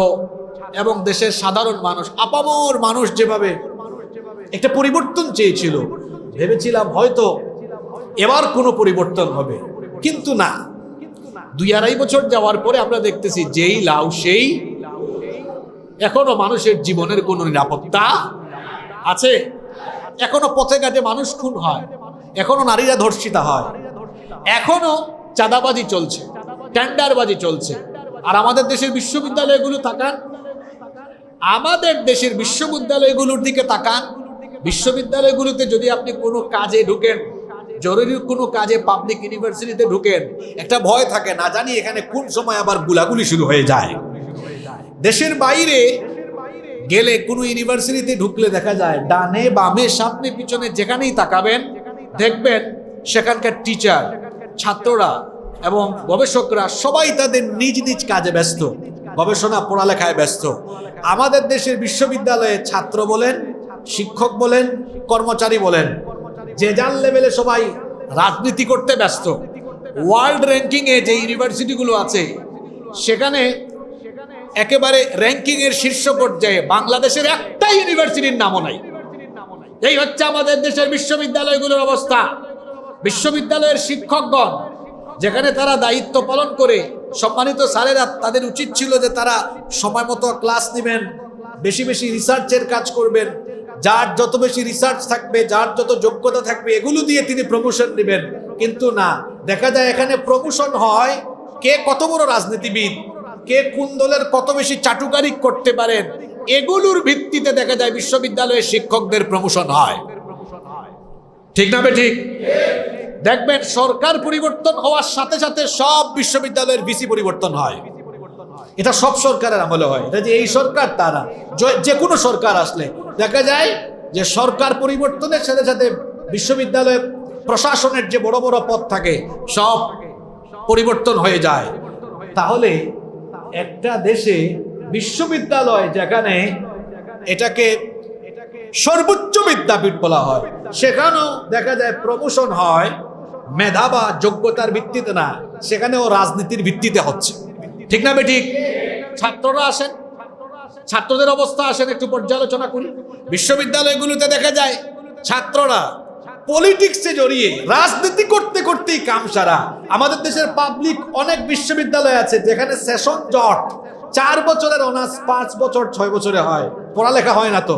এবং দেশের সাধারণ মানুষ, আপামর মানুষ যেভাবে একটা পরিবর্তন চেয়েছিল, ভেবেছিলাম হয়তো এবার কোনো পরিবর্তন হবে, কিন্তু না। 2-2.5 বছর যাওয়ার পরে আমরা দেখতেছি যেই লাউ সেই। এখনো মানুষের জীবনের কোনো নিরাপত্তা আছে? এখনো পথে ঘাটে মানুষ খুন হয়, এখনো নারীরা ধর্ষিতা হয়, এখনো চাঁদাবাজি চলছে, টেন্ডারবাজি চলছে। আর আমাদের দেশের বিশ্ববিদ্যালয়গুলো তাকান, আমাদের দেশের বিশ্ববিদ্যালয়গুলোর দিকে তাকান। বিশ্ববিদ্যালয়গুলোতে যদি আপনি কোনো কাজে ঢুকেন, জরুরি কোনো কাজে পাবলিক ইউনিভার্সিটিতে ঢুকেন, একটা ভয় থাকে, না জানি এখানে কোন সময় আবার গুলাগুলি শুরু হয়ে যায়। দেশের বাইরে গেলে কোনো ইউনিভার্সিটিতে ঢুকলে দেখা যায় ডানে বামে সামনে পিছনে যেখানেই তাকাবেন দেখবেন সেখানকার টিচার, ছাত্ররা এবং গবেষকরা সবাই তাদের নিজ নিজ কাজে ব্যস্ত, গবেষণা পড়ালেখায় ব্যস্ত। আমাদের দেশের বিশ্ববিদ্যালয়ে ছাত্র বলেন, শিক্ষক বলেন, কর্মচারী বলেন, যে যার লেভেলে সবাই রাজনীতি করতে ব্যস্ত। ওয়ার্ল্ড র্যাঙ্কিংয়ে যে ইউনিভার্সিটিগুলো আছে সেখানে একেবারে র্যাঙ্কিং এর শীর্ষ পর্যায়ে বাংলাদেশের একটা ইউনিভার্সিটির নামও নাই। এই হচ্ছে আমাদের দেশের বিশ্ববিদ্যালয়গুলোর অবস্থা। বিশ্ববিদ্যালয়ের শিক্ষকগণ যেখানে তারা দায়িত্ব পালন করে, সম্মানিত স্যারেরা, তাদের উচিত ছিল যে তারা সময় মতো ক্লাস নেবেন, বেশি বেশি রিসার্চের কাজ করবেন, যার যত বেশি রিসার্চ থাকবে, যার যত যোগ্যতা থাকবে, এগুলো দিয়ে তিনি প্রমোশন নেবেন। কিন্তু না, দেখা যায় এখানে প্রমোশন হয় কে কত বড় রাজনীতিবিদ, কে কোন দলের কত বেশি চাটুকারি করতে পারেন, এগুলোর ভিত্তিতে দেখা যায় বিশ্ববিদ্যালয়ের শিক্ষকদের প্রমোশন হয়। ঠিক না ঠিক? দেখবেন সরকার পরিবর্তন হওয়ার সাথে সাথে সব বিশ্ববিদ্যালয়ের ভিসি পরিবর্তন হয়। এটা সব সরকারের আমলে হয়, এটা যে এই সরকার তা না, যে কোনো সরকার আসলে দেখা যায় যে সরকার পরিবর্তনের সাথে সাথে বিশ্ববিদ্যালয় প্রশাসনের যে বড় বড় পদ থাকে সব পরিবর্তন হয়ে যায়। তাহলে একটা দেশে বিশ্ববিদ্যালয় যেখানে এটাকে সর্বোচ্চ বিদ্যাপীঠ বলা হয়, সেখানেও দেখা যায় প্রমোশন হয় মেধা বা যোগ্যতার ভিত্তিতে না, সেখানেও রাজনীতির ভিত্তিতে হচ্ছে। ঠিক না ঠিক? ছাত্ররা আসেন, ছাত্রদের অবস্থা আসেন একটু পর্যালোচনা করি। বিশ্ববিদ্যালয়গুলোতে দেখা যায় ছাত্ররা পলিটিক্সে জড়িয়ে রাজনীতি করতে করতেই কাম সারা। আমাদের দেশের পাবলিক অনেক বিশ্ববিদ্যালয় আছে যেখানে সেশন জট 4 বছরের অনার্স 5 বছর 6 বছরে হয়, পড়ালেখা হয় না। তো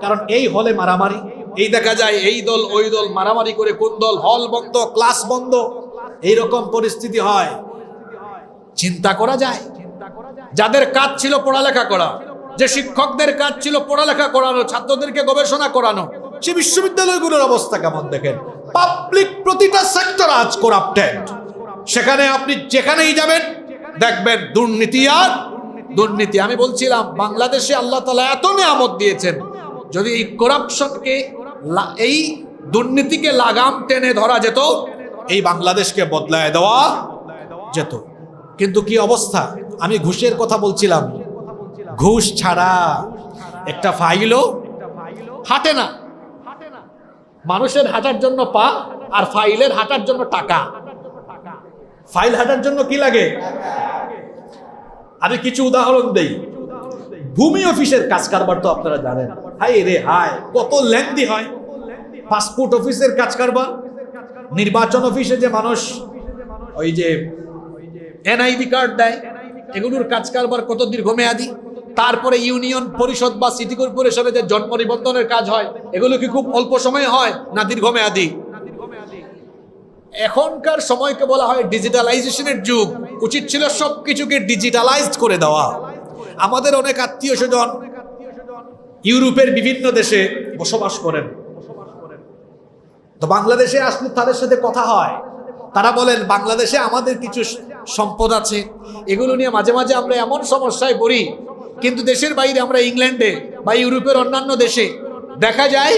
কারণ এই হলে মারামারি, এই দেখা যায় এই দল ওই দল মারামারি করে, কোন দল হল বন্ধ, ক্লাস বন্ধ, এইরকম পরিস্থিতি হয়। চিন্তা করা যায়, যাদের কাজ ছিল পড়ালেখা করা, যে শিক্ষকদের কাজ ছিল পড়ালেখা করানো, ছাত্রদেরকে গবেষণা করানো, সে বিশ্ববিদ্যালয়গুলোর অবস্থা কেমন দেখেন। পাবলিক প্রতিটা সেক্টর আজ করাপ্টেড। সেখানে আপনি যেখানেই যাবেন দেখবেন দুর্নীতি আর দুর্নীতি। আমি বলছিলাম বাংলাদেশে আল্লাহ তাআলা এত নিয়ামত দিয়েছেন, যদি এই করাপশনকে, এই দুর্নীতিকে লাগাম টেনে ধরা যেত, এই বাংলাদেশকে বদলায় দেওয়া যেত। কিন্তু কি অবস্থা? আমি ঘুষের কথা বলছিলাম, ঘুষ ছাড়া একটা ফাইলও হাঁটে না। মানুষের হাঁটার জন্য পা, আর ফাইলের হাঁটার জন্য টাকা। ফাইল হাঁটার জন্য কি লাগে? আমি কিছু উদাহরণ দেই। ভূমি অফিসের কাজ কারবার তো আপনারা জানেন, হাই রে হাই, কত লেন্দি হয়। পাসপোর্ট অফিসের কাজ কারবার, নির্বাচন অফিসে যে মানুষ ওই যে এনআইডি কার্ড দেয়, এগুলোর কাজ কারবার কত দীর্ঘমেয়াদী। তারপরে ইউনিয়ন পরিষদ বা সিটি কর্পোরেশনে যে জন্ম নিবন্ধনের কাজ হয়, এগুলো কি খুব অল্প সময়ে হয় না দীর্ঘমেয়াদী? এখনকার সময়কে বলা হয় ডিজিটালাইজেশনের যুগ। উচিত ছিল সবকিছুকে ডিজিটালাইজড করে দেওয়া। আমাদের অনেক আত্মীয় স্বজন ইউরোপের বিভিন্ন দেশে বসবাস করেন। তো বাংলাদেশে আসলে তাদের সাথে কথা হয়, তারা বলেন বাংলাদেশে আমাদের কিছু সম্পদ আছে, এগুলো নিয়ে মাঝে মাঝে আমরা এমন সমস্যায় পড়ি, কিন্তু দেশের বাইরে আমরা ইংল্যান্ডে বা ইউরোপের অন্যান্য দেশে দেখা যায়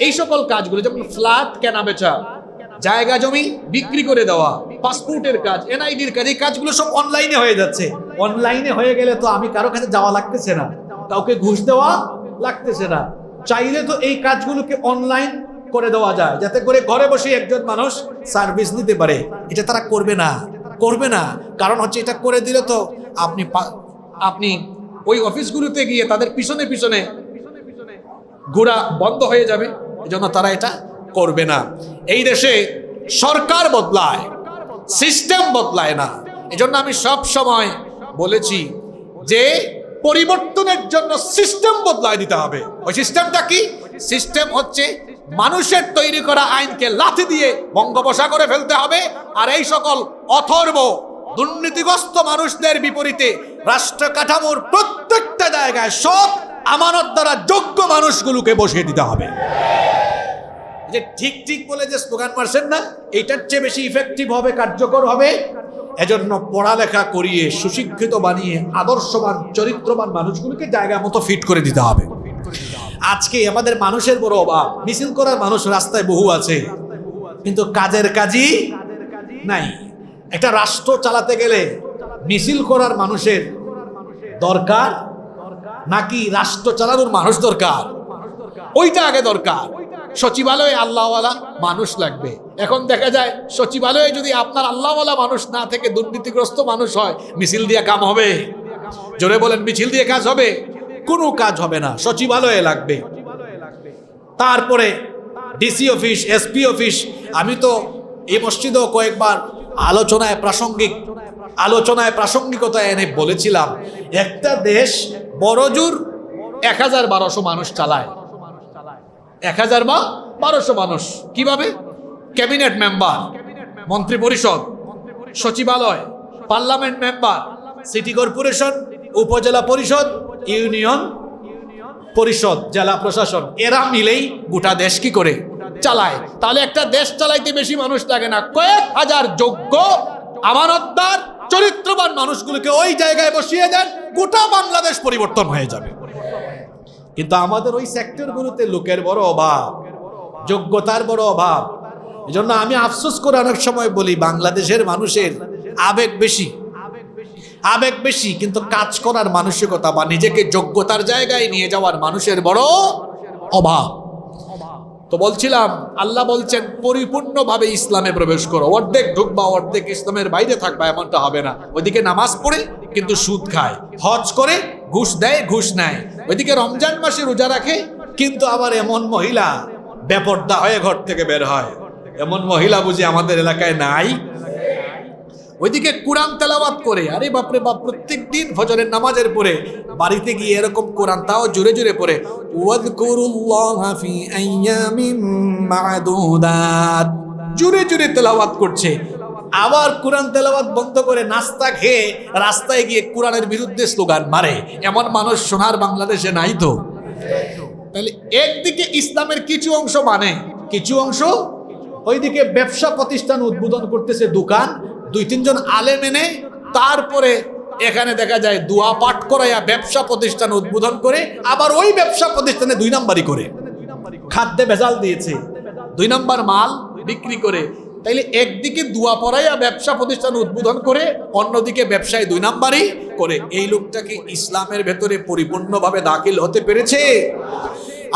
এই সকল কাজগুলো, যেমন ফ্ল্যাট কেনা বেচা, জায়গা জমি বিক্রি করে দেওয়া, পাসপোর্টের কাজ, এনআইডির কাজ, এই কাজগুলো সব অনলাইনে হয়ে যাচ্ছে। অনলাইনে হয়ে গেলে তো আমি কারো কাছে যাওয়া লাগতেছে না, কাউকে ঘুষ দেওয়া লাগতেছে না। চাইলে তো এই কাজগুলোকে অনলাইন করে দেওয়া যায়, যাতে করে ঘরে বসে একজন মানুষ সার্ভিস নিতে পারে। এটা তারা করবে না, কারণ হচ্ছে এটা করে দিলে তো আপনি ওই অফিসগুলোতে গিয়ে তাদের পিছনে পিছনে ঘোরা বন্ধ হয়ে যাবে, এজন্য তারা এটা করবে না। এই দেশে সরকার বদলায়, সিস্টেম বদলায় না। এজন্য আমি সব সময় বলেছি যে পরিবর্তনের জন্য সিস্টেম বদলায় দিতে হবে। ওই সিস্টেমটা কি? সিস্টেম হচ্ছে মানুষের তৈরি করা আইনকে লাথি দিয়ে বঙ্গোপসাগরে ফেলতে হবে, আর এই সকল অথর্ব দুর্নীতিগ্রস্ত মানুষদের বিপরীতে রাষ্ট্র কাঠামোর প্রত্যেকটা জায়গায় সব আমানত দ্বারা যোগ্য মানুষগুলোকে বসিয়ে দিতে হবে। যে ঠিক ঠিক বলে যে স্লোগান মারছেন না, এইটার চেয়ে বেশি ইফেক্টিভ হবে, কার্যকর হবে। এজন্য পড়ালেখা করিয়ে সুশিক্ষিত বানিয়ে আদর্শবান চরিত্রবান মানুষগুলোকে জায়গা মতো ফিট করে দিতে হবে। আজকে আমাদের মানুষের বড় অভাব। মিছিল করার মানুষ রাস্তায় বহু আছে, কিন্তু কাজের কাজই নাই। একটা রাষ্ট্র চালাতে গেলে মিছিল করার মানুষের দরকার নাকি রাষ্ট্র চালানোর মানুষ দরকার? ওইটা আগে দরকার। সচিবালয়ে আল্লাহওয়ালা মানুষ লাগবে। এখন দেখা যায় সচিবালয়ে যদি আপনার আল্লাহওয়ালা মানুষ না থেকে দুর্নীতিগ্রস্ত মানুষ হয়, মিছিল দিয়ে কাম হবে? জোরে বলেন, মিছিল দিয়ে কাজ হবে? কোনো কাজ হবে না। সচিবালয়ে লাগবে। তারপরে ডিসি অফিস, এসপি অফিস। আমি তো এই মসজিদেও কয়েকবার প্রাসঙ্গিকতা এনে বলেছিলাম, একটা দেশ বড়জোর ১,১২০০ মানুষ চালায়। ১,১২০০ মানুষ কিভাবে? ক্যাবিনেট মেম্বার, মন্ত্রী পরিষদ, সচিবালয়, পার্লামেন্ট মেম্বার, সিটি কর্পোরেশন, উপজেলা পরিষদ, ইউনিয়ন পরিষদ, জেলা প্রশাসন, এরা মিলেই গোটা দেশ কি করে চালায়। তাহলে একটা দেশ চালাইতে বেশি মানুষ লাগে না, কয়েক হাজার যোগ্য আমানতদার চরিত্রবান মানুষগুলোকে ওই জায়গায় বসিয়ে দেন, গোটা বাংলাদেশ পরিবর্তন হয়ে যাবে। কিন্তু আমাদের ওই সেক্টরগুলোতে লোকের বড় অভাব, যোগ্যতার বড় অভাব। এজন্য আমি আফসোস করে অনেক সময় বলি, বাংলাদেশের মানুষের আবেগ বেশি, কিন্তু কাজ করার মানসিকতা বা নিজেকে যোগ্যতার জায়গায় নিয়ে যাওয়ার মানুষের বড় অভাব। তো বলছিলাম, আল্লাহ বলছেন পরিপূর্ণভাবে ইসলামে প্রবেশ করো। অর্ধেক ঢুকবা, অর্ধেক ইসলামের বাইরে থাকবা, এমনটা হবে না। ওইদিকে নামাজ পড়ে কিন্তু সুদ খায়, হজ করে ঘুষ দেয়, ঘুষ নেয়। ওইদিকে রমজান মাসে রোজা রাখে, কিন্তু আবার এমন মহিলা বেপর্দা হয়ে ঘর থেকে বের হয়। এমন মহিলা বুঝি আমাদের এলাকায় নাই? ওইদিকে কোরআন তেলাওয়াত করে, আরে বাপরে বাপ, প্রত্যেক দিন ফজরের নামাজের পরে বাড়িতে গিয়ে এরকম কোরআন, তাও জোরে জোরে পড়ে, ওয়াযকুরুল্লাহা ফি আইয়ামিন মা'দুদাত, জোরে জোরে তেলাওয়াত করছে। আবার কোরআন তেলাওয়াত বন্ধ করে নাস্তা খেয়ে রাস্তায় গিয়ে কোরআনের বিরুদ্ধে স্লোগান মারে। এমন মানুষ সোনার বাংলাদেশে নাই তো? তাহলে একদিকে ইসলামের কিছু অংশ মানে, কিছু অংশ ওইদিকে ব্যবসা প্রতিষ্ঠান উদ্বোধন করতেছে, দোকান, 2-3 জন আলেম এনে তারপরে এখানে দেখা যায় দোয়া পাঠ করাইয়া ব্যবসা প্রতিষ্ঠান উদ্বোধন করে, আবার ওই ব্যবসা প্রতিষ্ঠানে 2 নাম্বারি করে, খাদ্যে ভেজাল দিয়েছে, 2 নাম্বার মাল বিক্রি করে। তাইলে একদিকে দোয়া পড়াইয়া ব্যবসা প্রতিষ্ঠান উদ্বোধন করে, অন্যদিকে ব্যবসায় 2 নাম্বারই করে। এই লোকটাকে ইসলামের ভেতরে পরিপূর্ণভাবে দাখিল হতে পেরেছে?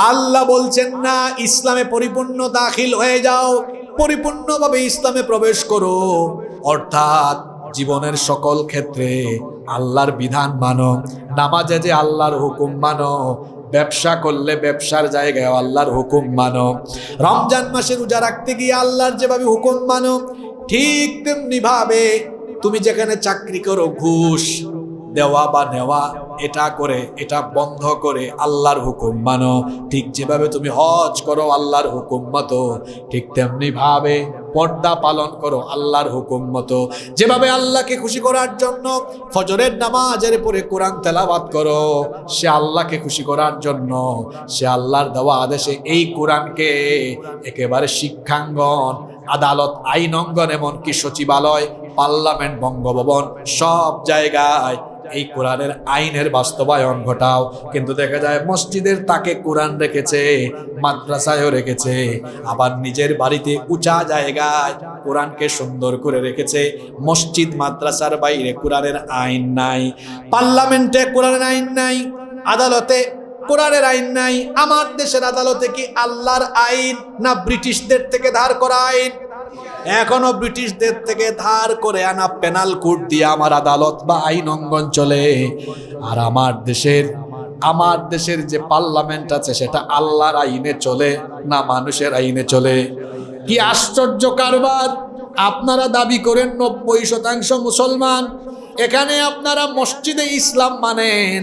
আল্লাহ বলছেন না, ইসলামে পরিপূর্ণ দাখিল হয়ে যাও, পরিপূর্ণভাবে ইসলামে প্রবেশ করো। অর্থাৎ জীবনের সকল ক্ষেত্রে আল্লাহর বিধান মানো, নামাজে যে আল্লাহর হুকুম মানো, ব্যবসা করলে ব্যবসার জায়গায় আল্লাহর হুকুম মানো, রমজান মাসে রোজা রাখতে গিয়ে আল্লাহর যেভাবে হুকুম মানো, ঠিক তেমনি ভাবে তুমি যেখানে চাকরি করো, ঘুষ দেওয়া বা নেওয়া এটা করে, এটা বন্ধ করে আল্লাহর হুকুম মানো। ঠিক যেভাবে তুমি হজ করো আল্লাহর হুকুম মতো, ঠিক তেমনি ভাবে পর্দা পালন করো আল্লাহর হুকুম মতো। যেভাবে আল্লাহকে খুশি করার জন্য ফজরের নামাজের পরে কোরআন তেলাওয়াত করো, সে আল্লাহকে খুশি করার জন্য সে আল্লাহর দেওয়া আদেশে এই কোরআনকে একেবারে শিক্ষাঙ্গন, আদালত, আইন অঙ্গন, এমনকি সচিবালয়, পার্লামেন্ট, বঙ্গভবন, সব জায়গায় এই কোরআনের আইনের বাস্তবায়ন ঘটাও। কিন্তু দেখা যায় মসজিদের তাকে কোরআন রেখেছে, মাদ্রাসায়ও রেখেছে, আবার নিজের বাড়িতে উঁচা জায়গায় কোরআনকে সুন্দর করে রেখেছে। মসজিদ মাদ্রাসার বাইরে কোরআনের আইন নাই, পার্লামেন্টে কোরআনের আইন নাই, আদালতে কোরআনের আইন নাই। আমার দেশের আদালতে কি আল্লাহর আইন না ব্রিটিশদের থেকে ধার করা আইন? এখনো ব্রিটিশদের থেকে ধার করে আনা পেনাল কোড দিয়ে আমার আদালত বা আইন অঙ্গন চলে। আর আমার দেশের যে পার্লামেন্ট আছে সেটা আল্লাহর আইনে চলে না মানুষের আইনে চলে? কি আশ্চর্য কারবার! আপনারা দাবি করেন 90% মুসলমান, এখানে আপনারা মসজিদে ইসলাম মানেন,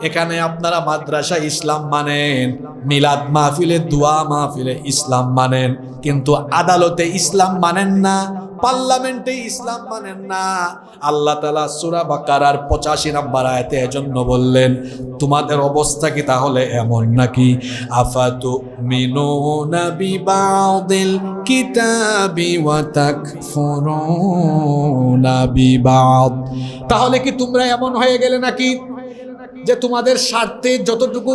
এখানে আপনারা মাদ্রাসা ইসলাম মানেন, মিলাদ মাহফিলে, দোয়া মাহফিলে ইসলাম মানেন, কিন্তু আদালতে ইসলাম মানেন না, পার্লামেন্টে ইসলাম মানেন না। আল্লাহ তাআলা সূরা বাকারার 85 নম্বর আয়াতে এজন্য বললেন, তোমাদের অবস্থা কি তাহলে এমন নাকি? আফাতুমিনুনা বিবাদিল কিতাবি ওয়া তাকফুরুনা বিবাদ। তাহলে কি তোমরা এমন হয়ে গেলে নাকি যে তোমাদের স্বার্থে যতটুকু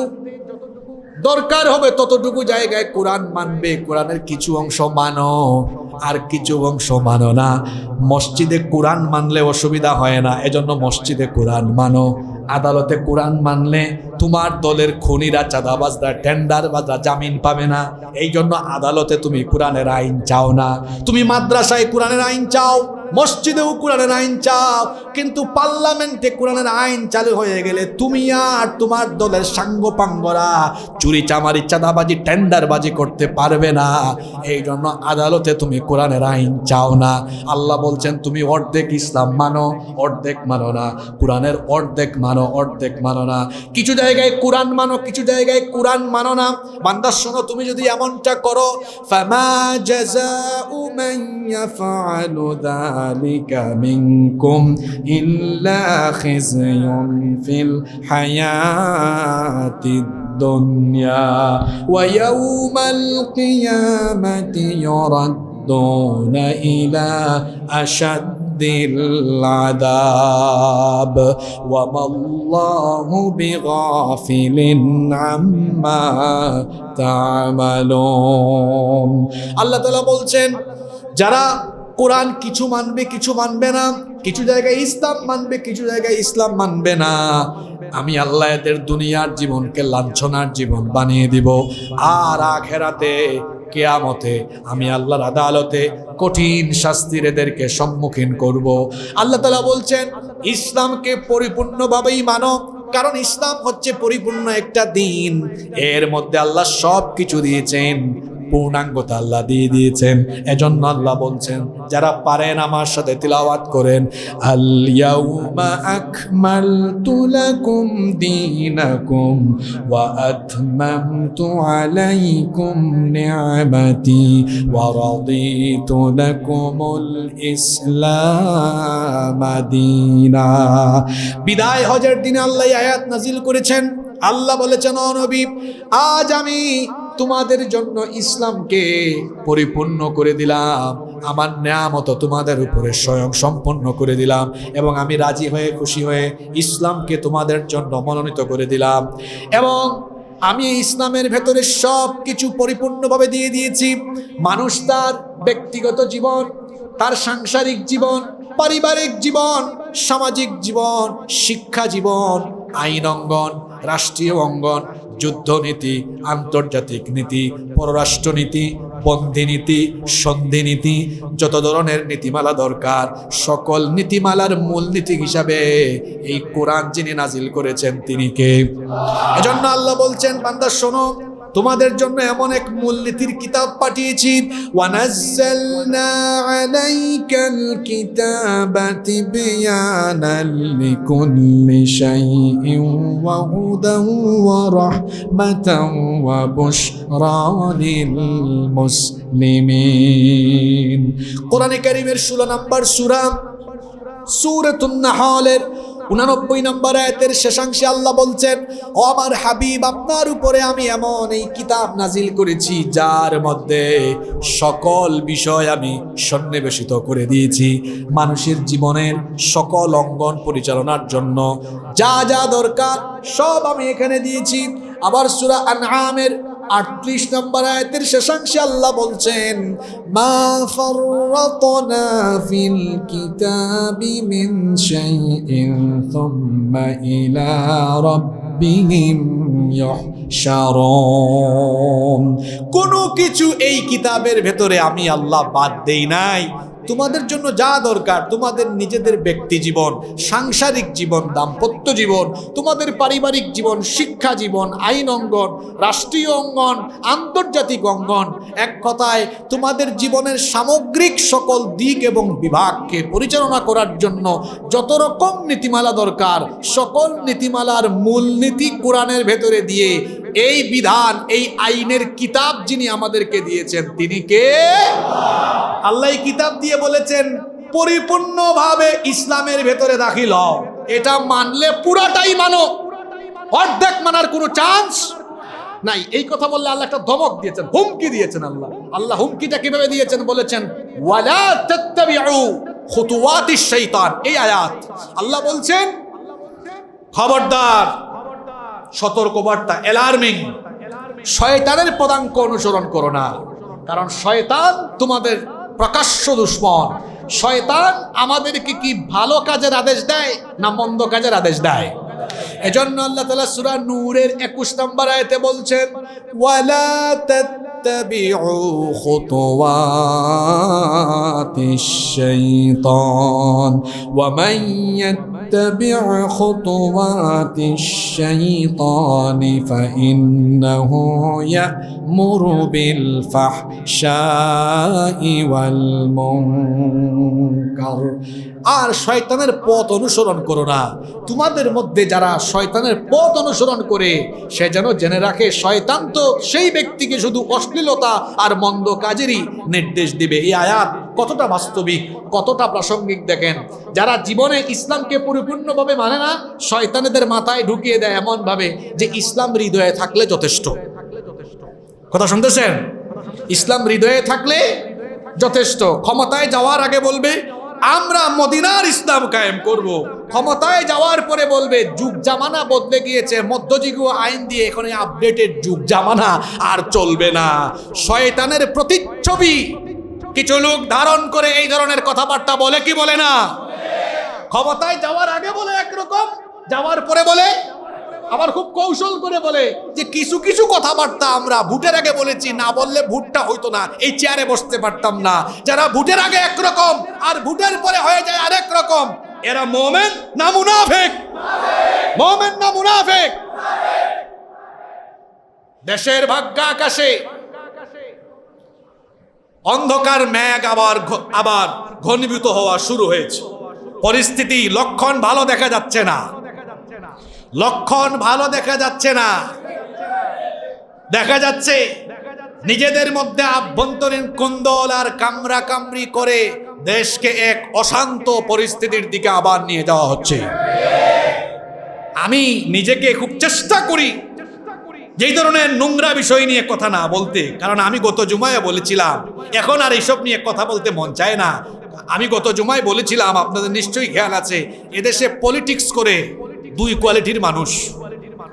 দরকার হবে ততটুকু জায়গায় কোরআন মানবে, কোরআনের কিছু অংশ মানো আর কিছু অংশ মানো না? মসজিদে কোরআন মানলে অসুবিধা হয় না, এজন্য মসজিদে কোরআন মানো। আদালতে কোরআন মানলে তোমার দলের খুনিরা, চাঁদাবাজরা, টেন্ডারবাজরা জামিন পাবে না, এই জন্য আদালতে তুমি কোরআনের আইন চাও না। তুমি মাদ্রাসায় কোরআনের আইন চাও, মসজিদেও কোরআনের আইন চাও, কিন্তু পার্লামেন্টে কোরআনের আইন চালু হয়ে গেলে তুমি আর তোমার দলের সাঙ্গপাঙ্গরা চুরি চামারি, চাঁদাবাজি, টেন্ডারবাজি করতে পারবে না। এই জন্য আদালতে তুমি কোরআনের আইন চাও না। আল্লাহ বলছেন তুমি অর্ধেক ইসলাম মানো, অর্ধেক মানো না। কোরআনের অর্ধেক মানো, অর্ধেক মানো না। কিছু জায়গায় কোরআন মানো, কিছু জায়গায় কোরআন মানো না। বান্দা শোনো, তুমি যদি এমনটা করো, ফামা জাযাউ মান ইয়াফআলু যালিকা মিনকুম ইল্লা খিজয়ুন ফিল হায়াতিদ দুনিয়া ওয়া ইয়াউমাল কিয়ামাতি ইউরাদ্দুনা ইলা আশাদ্দিল আযাব ওয়া মাল্লাহু বিগাফিলিন আম্মা তা'মালুন। আল্লাহ তাআলা বলছেন, যারা কোরআন কিছু মানবে কিছু মানবে না, কিছু জায়গায় ইসলাম মানবে কিছু জায়গায় ইসলাম মানবে না, আমি আল্লাহ এদের দুনিয়ার জীবনকে লাঞ্ছনার জীবন বানিয়ে দিব। আর আখিরাতে, কিয়ামতে আমি আল্লাহর আদালতে কঠিন শাস্তির এদেরকে সম্মুখীন করব। আল্লাহ তাআলা বলছেন ইসলামকে পরিপূর্ণভাবেই মানো, কারণ ইসলাম হচ্ছে পরিপূর্ণ একটা দিন। এর মধ্যে আল্লাহ সব কিছু দিয়েছেন, পূর্ণাঙ্গতা আল্লাহ দিয়ে দিয়েছেন। এজন্য আল্লাহ বলছেন, যারা পারেন আমার সাথে তিলাওয়াত করেন, আল ইয়াউমা আকমালতু লাকুম দীনাকুম ওয়া আতমামতু আলাইকুম নি'মাতি ওয়া রাদিতু লাকুমুল ইসলাম দীনা। বিদায় হজের দিনে আল্লাহ আয়াত নাজিল করেছেন। আল্লাহ বলেছেন, ও নবী, আজ আমি তোমাদের জন্য ইসলামকে পরিপূর্ণ করে দিলাম, আমার নেয়ামত তোমাদের উপরে স্বয়ং সম্পন্ন করে দিলাম, এবং আমি রাজি হয়ে খুশি হয়ে ইসলামকে তোমাদের জন্য মনোনীত করে দিলাম। এবং আমি ইসলামের ভেতরে সব কিছু পরিপূর্ণভাবে দিয়ে দিয়েছি। মানুষ তার ব্যক্তিগত জীবন, তার সাংসারিক জীবন, পারিবারিক জীবন, সামাজিক জীবন, শিক্ষা জীবন, আইন অঙ্গন, রাষ্ট্রীয় অঙ্গন, যুদ্ধনীতি, আন্তর্জাতিক নীতি, পররাষ্ট্রনীতি, বন্দিনীতি, সন্ধিনীতি, যত ধরনের নীতিমালা দরকার, সকল নীতিমালার মূল নীতি হিসাবে এই কোরআন যিনি নাজিল করেছেন তিনি কে? এজন্য আল্লাহ বলছেন, বান্দা শোনো, তোমাদের জন্য এমন এক মূলনীতির কিতাব পাঠিয়েছি, ওয়ানাজ্জালনা আলাইকাল কিতাবা তিবয়ানাল লিকুল্লি শাইইন ওয়া হুদান ওয়া রাহমাতান ওয়া বুশরা লিল মুসলিমিন। কোরআনে কারীমের 16 নম্বর সূরা সূরাতুন নাহলের 89 নম্বর আয়াতের শেষাংশে আল্লাহ বলছেন, ও আমার হাবিব, আপনার উপরে আমি এমন এই কিতাব নাজিল করেছি যার মধ্যে সকল বিষয় আমি সন্নিবেশিত করে দিয়েছি। মানুষের জীবনের সকল অঙ্গন পরিচালনার জন্য যা যা দরকার সব আমি এখানে দিয়েছি। আবার সূরা আনআমের 38 নম্বর আয়াতের শেষাংশে আল্লাহ বলছেন, মা ফাররাতনা ফিল কিতাবি মিন শাইইন সুম্মা ইলা রাব্বিহিম ইহশারুন। কোনো কিছু এই কিতাবের ভেতরে আমি আল্লাহ বাদ দেই নাই। তোমাদের জন্য যা দরকার, তোমাদের নিজেদের ব্যক্তি জীবন, সাংসারিক জীবন, দাম্পত্য জীবন, তোমাদের পারিবারিক জীবন, শিক্ষা জীবন, আইন অঙ্গন, রাষ্ট্রীয় অঙ্গন, আন্তর্জাতিক অঙ্গন, এক কথায় তোমাদের জীবনের সামগ্রিক সকল দিক এবং বিভাগকে পরিচালনা করার জন্য যত রকম নীতিমালা দরকার, সকল নীতিমালার মূলনীতি কোরআনের ভেতরে দিয়ে এই বিধান, এই আইনের কিতাব যিনি আমাদেরকে দিয়েছেন তিনি কে? আল্লাহ কিতাব দিয়ে বলেছেন পরিপূর্ণভাবে ইসলামের ভেতরে দাখিল হও। এটা মানলে পুরাটাই মানো, অর্ধেক মানার কোনো চান্স নাই। এই কথা বললে আল্লাহ একটা ধমক দিয়েছেন, হুমকি দিয়েছেন। আল্লাহ হুমকিটা কিভাবে দিয়েছেন বলেছেন, ওয়ালা তাত্তাবিউ খুতুওয়াতিশ শাইতান। এই আয়াত আল্লাহ বলছেন খবরদার, সতর্কবার্তা, অ্যালার্মিং, শয়তানের পদাঙ্ক অনুসরণ করো না। কারণ শয়তান তোমাদের প্রকাশ্য দুশমন। শয়তান আমাদেরকে কি ভালো কাজের আদেশ দেয় না মন্দ কাজের আদেশ দেয়? এজন্য আল্লাহ তাআলা সূরা নূরের 21 নম্বর আয়াতে বলছেন, ওয়ালা তাত্তাবিউ খুতুওয়াতিশ শাইতান ওয়া মান يتبع خطوات الشيطان فإنه يأمر بالفحشاء والمنكر। আর শয়তানের পথ অনুসরণ করো না। তোমাদের মধ্যে যারা শয়তানের পথ অনুসরণ করে সে যেন জেনে রাখে শয়তান তো সেই ব্যক্তিকে শুধু অশ্লীলতা আর মন্দ কাজেরই নির্দেশ দিবে। এই আয়াত কতটা বাস্তবিক, কতটা প্রাসঙ্গিক দেখেন। যারা জীবনে ইসলামকে পরিপূর্ণভাবে মানে না, শয়তানেদের মাথায় ঢুকিয়ে দেয় এমন ভাবে যে ইসলাম হৃদয়ে থাকলে যথেষ্ট। কথা শুনতেছেন? ইসলাম হৃদয়ে থাকলে যথেষ্ট। ক্ষমতায় যাওয়ার আগে বলবে আমরা মদিনার ইসলাম কায়েম করব। ক্ষমতায় যাওয়ার পরে বলবে যুগ জামানা বদলে গিয়েছে, মধ্যযুগীয় আইন দিয়ে এখন আপডেটেড যুগ জামানা আর চলবে না। শয়তানের প্রতিচ্ছবি কিছু লোক ধারণ করে এই ধরনের কথাবার্তা বলে কি বলে না? ক্ষমতায় যাওয়ার আগে বলে একরকম, যাওয়ার পরে বলে আবার খুব কৌশল করে বলে যে কিছু কিছু কথাবার্তা আমরা ভোটের আগে বলেছি, না বললে ভোটটা হইতো না, এই চেয়ারে বসতে পারতাম না। যারা ভোটের আগে একরকম আর ভোটের পরে হয়ে যায় আরেক রকম, এরা মুমিন না মুনাফিক? মুমিন না মুনাফিক? দেশের ভাগ্য আকাশে অন্ধকার মেঘ আবার ঘনীভূত হওয়া শুরু হয়েছে। পরিস্থিতি লক্ষণ ভালো দেখা যাচ্ছে না, লক্ষণ ভালো দেখা যাচ্ছে না। দেখা যাচ্ছে নিজেদের মধ্যে আভ্যন্তরীণ কুন্দল আর কামরা কামড়ি করে দেশকে এক অশান্ত পরিস্থিতির দিকে আবার নিয়ে যাওয়া হচ্ছে। আমি নিজেকে খুব চেষ্টা করি যেই ধরনের নোংরা বিষয় নিয়ে কথা না বলতে, কারণ আমি গত জুমায় বলেছিলাম এখন আর এইসব নিয়ে কথা বলতে মন চায় না। আমি গত জুমায় বলেছিলাম, আপনাদের নিশ্চয়ই খেয়াল আছে, এদেশে পলিটিক্স করে দুই কোয়ালিটির মানুষ।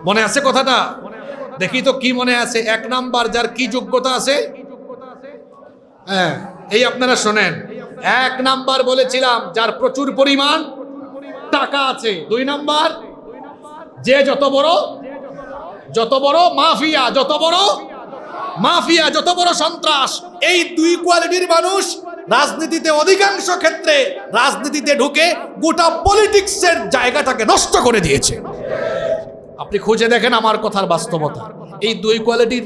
মনে আছে কথাটা? দেখি তো কি মনে আছে। এক নাম্বার যার কি যোগ্যতা আছে, হ্যাঁ এই আপনারা শোনেন। এক নাম্বার বলেছিলাম যার প্রচুর পরিমাণ টাকা আছে। দুই নাম্বার যে যত বড় মাফিয়া, যত বড় সন্ত্রাস। এই দুই কোয়ালিটির মানুষ রাজনীতিতে অধিকাংশ ক্ষেত্রে রাজনীতিতে ঢুকে গোটা পলিটিক্সের জায়গাটাকে নষ্ট করে দিয়েছে। আপনি খুঁজে দেখেন আমার কথার বাস্তবতা। এই দুই কোয়ালিটির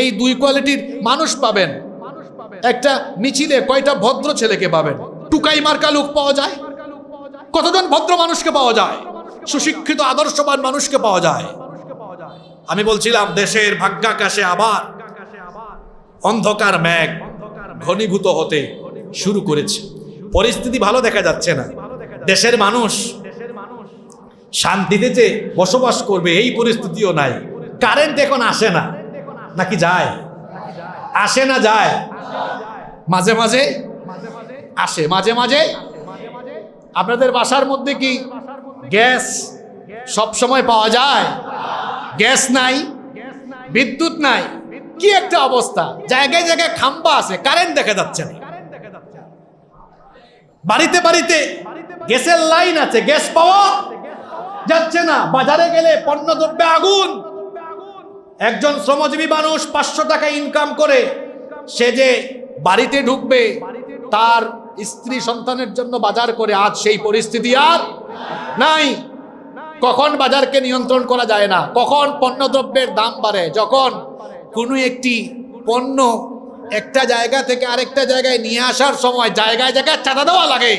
এই দুই কোয়ালিটির মানুষ পাবেন। একটা মিছিলে কয়টা ভদ্র ছেলেকে পাবেন? টুকাই মার্কা লোক পাওয়া যায়? কতজন ভদ্র মানুষকে পাওয়া যায়? সুশিক্ষিত আদর্শবান মানুষকে পাওয়া যায়? আমি বলছিলাম দেশের ভাগ্যাকাশে আবার অন্ধকার মেঘ ঘনীভূত হতে শুরু করেছে। পরিস্থিতি ভালো দেখা যাচ্ছে না। দেশের মানুষ শান্তিতে যে বসবাস করবে এই পরিস্থিতিও নাই। কারেন্ট এখন আসে না, নাকি যায়? আসে না যায়? মাঝে মাঝে আসে, মাঝে মাঝে। আপনাদের বাসার মধ্যে কি গ্যাস সব সময় পাওয়া যায়? গ্যাস নাই, বিদ্যুৎ নাই, কি একটা অবস্থা! জায়গায় জায়গায় খাম্বা আছে, কারেন্ট দেখা যাচ্ছে না। বাড়িতে বাড়িতে গ্যাসের লাইন আছে, গ্যাস পাওয়া যাচ্ছে না। বাজারে গেলে পণ্যদ্রব্যে আগুন। একজন শ্রমজীবী মানুষ 500 টাকা ইনকাম করে সে যে বাড়িতে ঢুকবে, তার স্ত্রী সন্তানের জন্য বাজার করে, আজ সেই পরিস্থিতি আর নাই। কখন বাজারকে নিয়ন্ত্রণ করা যায় না, কখন পণ্যদ্রব্যের দাম বাড়ে। যখন কোনো একটি পণ্য একটা জায়গা থেকে আরেকটা জায়গায় নিয়ে আসার সময় জায়গায় জায়গায় চাঁদা দেওয়া লাগে,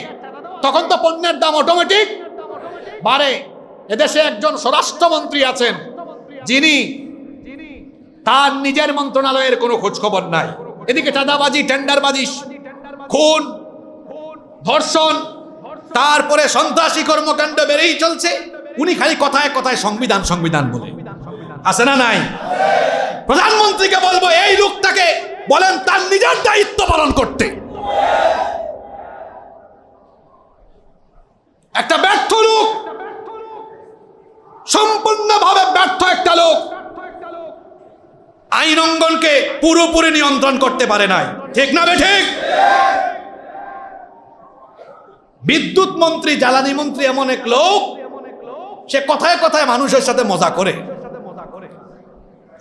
তখন তো পণ্যের দাম অটোমেটিক বাড়ে। এদেশে একজন স্বরাষ্ট্রমন্ত্রী আছেন যিনি তার নিজের মন্ত্রণালয়ের কোনো খোঁজ খবর নাই। এদিকে চাঁদাবাজি, টেন্ডারবাজি, খুন, ধর্ষণ, তারপরে সন্ত্রাসী কর্মকাণ্ড বেড়েই চলছে। উনি খালি কথায় কথায় সংবিধান সংবিধান বলে, আছে না নাই? প্রধানমন্ত্রীকে বলবো এই লোকটাকে বলেন তার নিজের দায়িত্ব পালন করতে। একটা ব্যর্থ লোক, সম্পূর্ণভাবে ব্যর্থ একটা লোক, আইন অঙ্গনকে পুরোপুরি নিয়ন্ত্রণ করতে পারে নাই। ঠিক না ঠিক? বিদ্যুৎ মন্ত্রী, জ্বালানি মন্ত্রী এমন এক লোক, সে কথায় কথায় মানুষের সাথে মজা করে।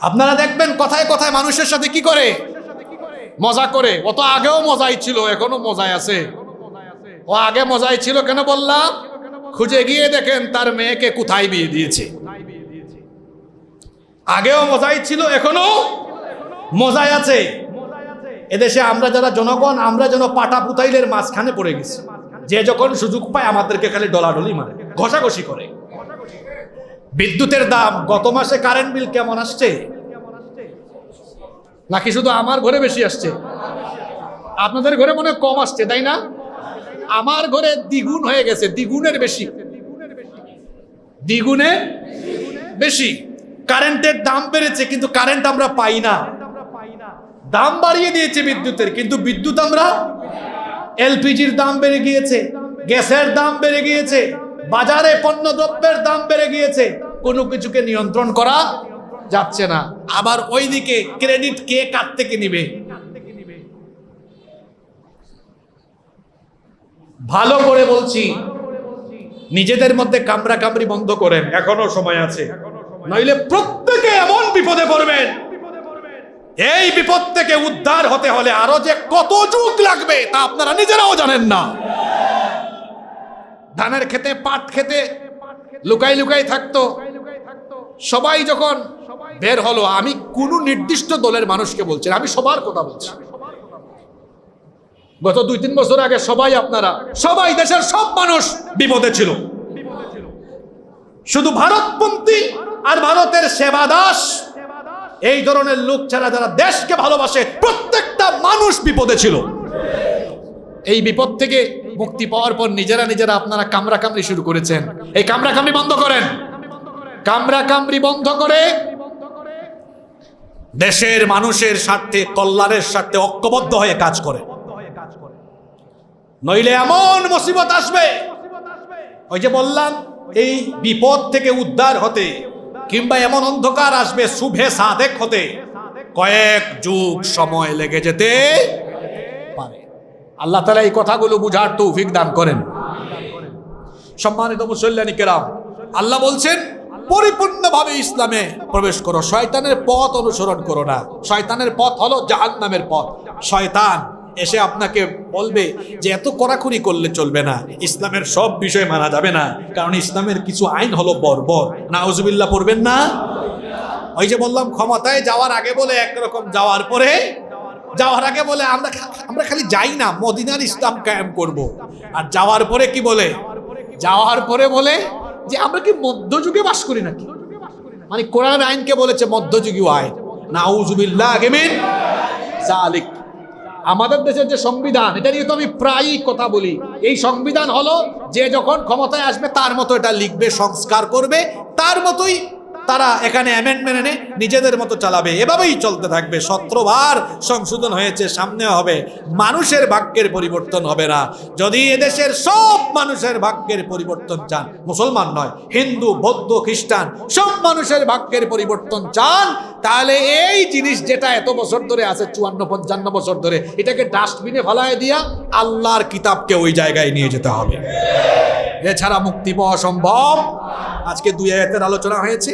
আপনারা দেখবেন কথায় কথায় মানুষের সাথে কি করে মজা করে। ও তো আগেও মজাই ছিল, এখনো মজায় আছে। ও আগে মজাই ছিল কেন বললাম? খুঁজে গিয়ে দেখেন তার মেয়েকে কোথায় বিয়ে দিয়েছে। আগেও মজাই ছিল, এখনো মজায় আছে। এদেশে আমরা যারা জনগণ, আমরা যেন পাটা পুতাইলের মাঝখানে পড়ে গেছি। যে যখন সুযোগ পায় আমাদেরকে খালি ডলাডলি মারে, ঘষাঘষি করে। বিদ্যুতের দাম, গত মাসে কারেন্ট বিল কেমন আসছে? নাকি শুধু আমার ঘরে বেশি আসছে? আপনাদের ঘরে মনে কম আসছে, তাই না? আমার ঘরে দ্বিগুণ হয়ে গেছে, দ্বিগুণের বেশি, দ্বিগুণে বেশি। কারেন্টের দাম বেড়েছে কিন্তু কারেন্ট আমরা পাই না। দাম বাড়িয়ে দিয়েছে বিদ্যুতের, কিন্তু বিদ্যুৎ আমরা, এলপিজির দাম বেড়ে গিয়েছে, গ্যাসের দাম বেড়ে গিয়েছে, বাজারে পণ্যদ্রব্যের দাম বেড়ে গিয়েছে। কোনো কিছুকে নিয়ন্ত্রণ করা যাচ্ছে না। আবার ওইদিকে ক্রেডিট কে কার থেকে নিবে? ভালো করে বলছি, নিজেদের মধ্যে কামড়া কামড়ি বন্ধ করেন, এখনো সময় আছে। নইলে প্রত্যেকে এমন বিপদে পড়বেন, এই বিপদ থেকে উদ্ধার হতে হলে আরো যে কত যুগ লাগবে তা আপনারা নিজেরাও জানেন না। ধানের খেতে, পাট খেতে লুকাই লুকাই থাকতো। সবাই যখন বের হলো, আমি কোন নির্দিষ্ট দলের মানুষকে বলছি, আমি সবার কথা বলছি। গত 2-3 বছর আগে সবাই, আপনারা সবাই, দেশের সব মানুষ বিপদে ছিল। শুধু ভারতপন্থী আর ভারতের সেবাদাস, এই ধরনের লোক ছাড়া যারা দেশকে ভালোবাসে প্রত্যেকটা মানুষ বিপদে ছিল। এই বিপদ থেকে মুক্তি পাওয়ার পর নিজেরা নিজেরা আপনারা কামড়া কামড়ি শুরু করেছেন। এই কামড়া কামড়ি বন্ধ করেন। কামড়া কামড়ি বন্ধ করে দেশের মানুষের স্বার্থে, কল্যাণের স্বার্থে ঐক্যবদ্ধ হয়ে কাজ করে। নইলে এমন মুসিবত আসবে, ওই যে বললাম, এই বিপদ থেকে উদ্ধার হতে, কিংবা এমন অন্ধকার আসবে শুভে সাদেক হতে কয়েক যুগ সময় লেগে যেতে পারে। আল্লাহ তাআলা এই কথাগুলো বুঝার তৌফিক দান করেন। সম্মানিত মুসল্লিয়ানি কেরাম, আল্লাহ বলছেন পরিপূর্ণভাবে ইসলামে প্রবেশ করো, শয়তানের পথ অনুসরণ করো না। শয়তানের পথ হলো জাহান্নামের পথ। শয়তান এসে আপনাকে বলবে যে এত কড়াকড়ি করলে চলবে না, ইসলামের সব বিষয় মানা যাবে না, কারণ ইসলামের কিছু আইন হলো বর্বর। নাউজুবিল্লাহ পড়বেন না? ওই যে বললাম ক্ষমতায় যাওয়ার আগে বলে একরকম, যাওয়ার পরে যাওয়ার আগে বলে আমরা খালি যাই না, মদিনার ইসলাম কায়েম করব। আর যাওয়ার পরে কি বলে? যাওয়ার পরে বলে যে আমরা কি মধ্যযুগে বাস করি নাকি? মানে কোরআন আইনকে বলেছে মধ্যযুগীয় আইন। নাউযুবিল্লাহি মিন যালিক। আমাদের দেশের যে সংবিধান, এটা নিয়ে তো আমি প্রায়ই কথা বলি। এই সংবিধান হলো যে যখন ক্ষমতায় আসবে তার মতো এটা লিখবে, সংস্কার করবে, তার মতোই তারা এখানে অ্যামেন্ডমেন্ট এনে নিজেদের মতো চালাবে। এভাবেই চলতে থাকবে। 17 বার সংশোধন হয়েছে, সামনে হবে। মানুষের ভাগ্যের পরিবর্তন হবে না। যদি এদেশের সব মানুষের ভাগ্যের পরিবর্তন চান, মুসলমান নয়, হিন্দু, বৌদ্ধ, খ্রিস্টান, সব মানুষের ভাগ্যের পরিবর্তন চান, তাহলে এই জিনিস যেটা এত বছর ধরে আছে, 54-55 বছর ধরে, এটাকে ডাস্টবিনে ফেলায় দিয়া আল্লাহর কিতাবকে ওই জায়গায় নিয়ে যেতে হবে। এছাড়া মুক্তি পাওয়া সম্ভব। আজকে 2 আয়াতের আলোচনা হয়েছে।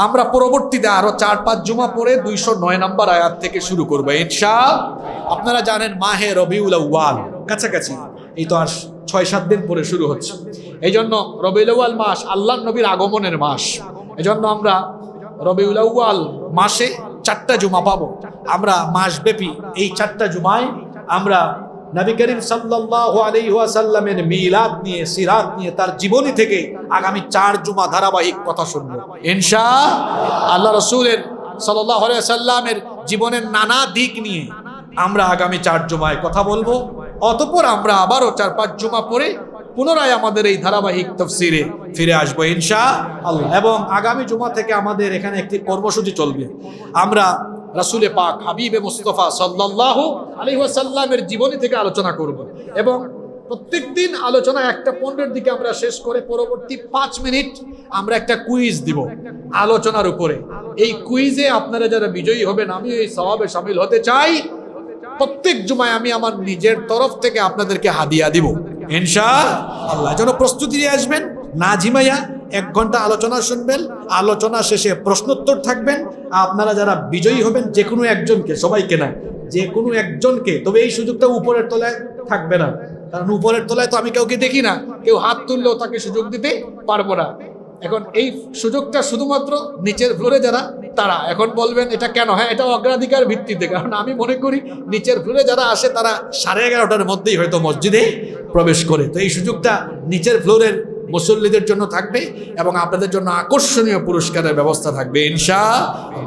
আমরা পরবর্তীতে আরো 4-5 জুমা পরে 209 নম্বর আয়াত থেকে শুরু করবো ইনশাআল্লাহ। আপনারা জানেন মাহে রবিউল আউয়াল কাছাকাছি, এই তো আর 6-7 দিন পরে শুরু হচ্ছে। এই জন্য রবিউল আউয়াল মাস আল্লাহর নবীর আগমনের মাস। এই জন্য আমরা রবিউল আউয়াল মাসে 4টা জুমা পাবো। আমরা মাসব্যাপী এই 4টা জুমায় আমরা নবী করিম সাল্লাল্লাহু আলাইহি ওয়াসাল্লামের মিলাদ নিয়ে, সিরাত নিয়ে, তার জীবনী থেকে আগামী 4 জুমা ধারাবাহিক কথা শুনবো ইনশাআল্লাহ। আল্লাহ রাসূলের সাল্লাল্লাহু আলাইহি ওয়াসাল্লামের জীবনের নানা দিক নিয়ে আমরা আগামী 4 জুমায় কথা বলবো। অতঃপর আমরা আবারও 4-5 জুমা পরে পুনরায় আমাদের এই ধারাবাহিক তাফসীরে ফিরে আসবো ইনশাআল্লাহ। এবং আগামী জুমা থেকে আমাদের এখানে একটি কর্মসূচি চলবে। আমরা রাসূলে পাক হাবিবে মুস্তাফা সাল্লাল্লাহু আলাইহি ওয়াসাল্লামের জীবনী থেকে আলোচনা করব এবং প্রত্যেকদিন আলোচনা 1:15 দিকে আমরা শেষ করে পরবর্তী 5 মিনিট আমরা একটা কুইজ দিব আলোচনার উপরে। এই কুইজে আপনারা যারা বিজয়ী হবেন, আমি এই সওয়াবে শামিল হতে চাই। প্রত্যেক জুমায় আমি আমার নিজের তরফ থেকে আপনাদেরকে হাদিয়া দিব ইনশাআল্লাহ। যেন প্রস্তুতি নিয়ে আসবেন, না ঝিমাইয়া 1 ঘন্টা আলোচনা শুনবেন। আলোচনা শেষে প্রশ্নোত্তর থাকবেন। আপনারা যারা বিজয়ী হবেন, যে কোনো একজনকে, সবাইকে না, যে কোনো একজনকে, তবে এই সুযোগটা উপরের তলায় থাকবে না, কারণ উপরের তলায় তো আমি কাউকে দেখি না, কেউ হাত তুললেও তাকে সুযোগ দিতে পারবো না। এখন এই সুযোগটা শুধুমাত্র নিচের ফ্লোরে যারা, তারা। এখন বলবেন এটা কেন? হ্যাঁ, এটা অগ্রাধিকার ভিত্তিতে, কারণ আমি মনে করি নিচের ফ্লোরে যারা আসে তারা 11:30টার মধ্যেই হয়তো মসজিদে প্রবেশ করে। তো এই সুযোগটা নিচের ফ্লোরের মুসল্লিদের জন্য থাকবে এবং আপনাদের জন্য আকর্ষণীয় পুরস্কারের ব্যবস্থা থাকবে ইনশাআল্লাহ।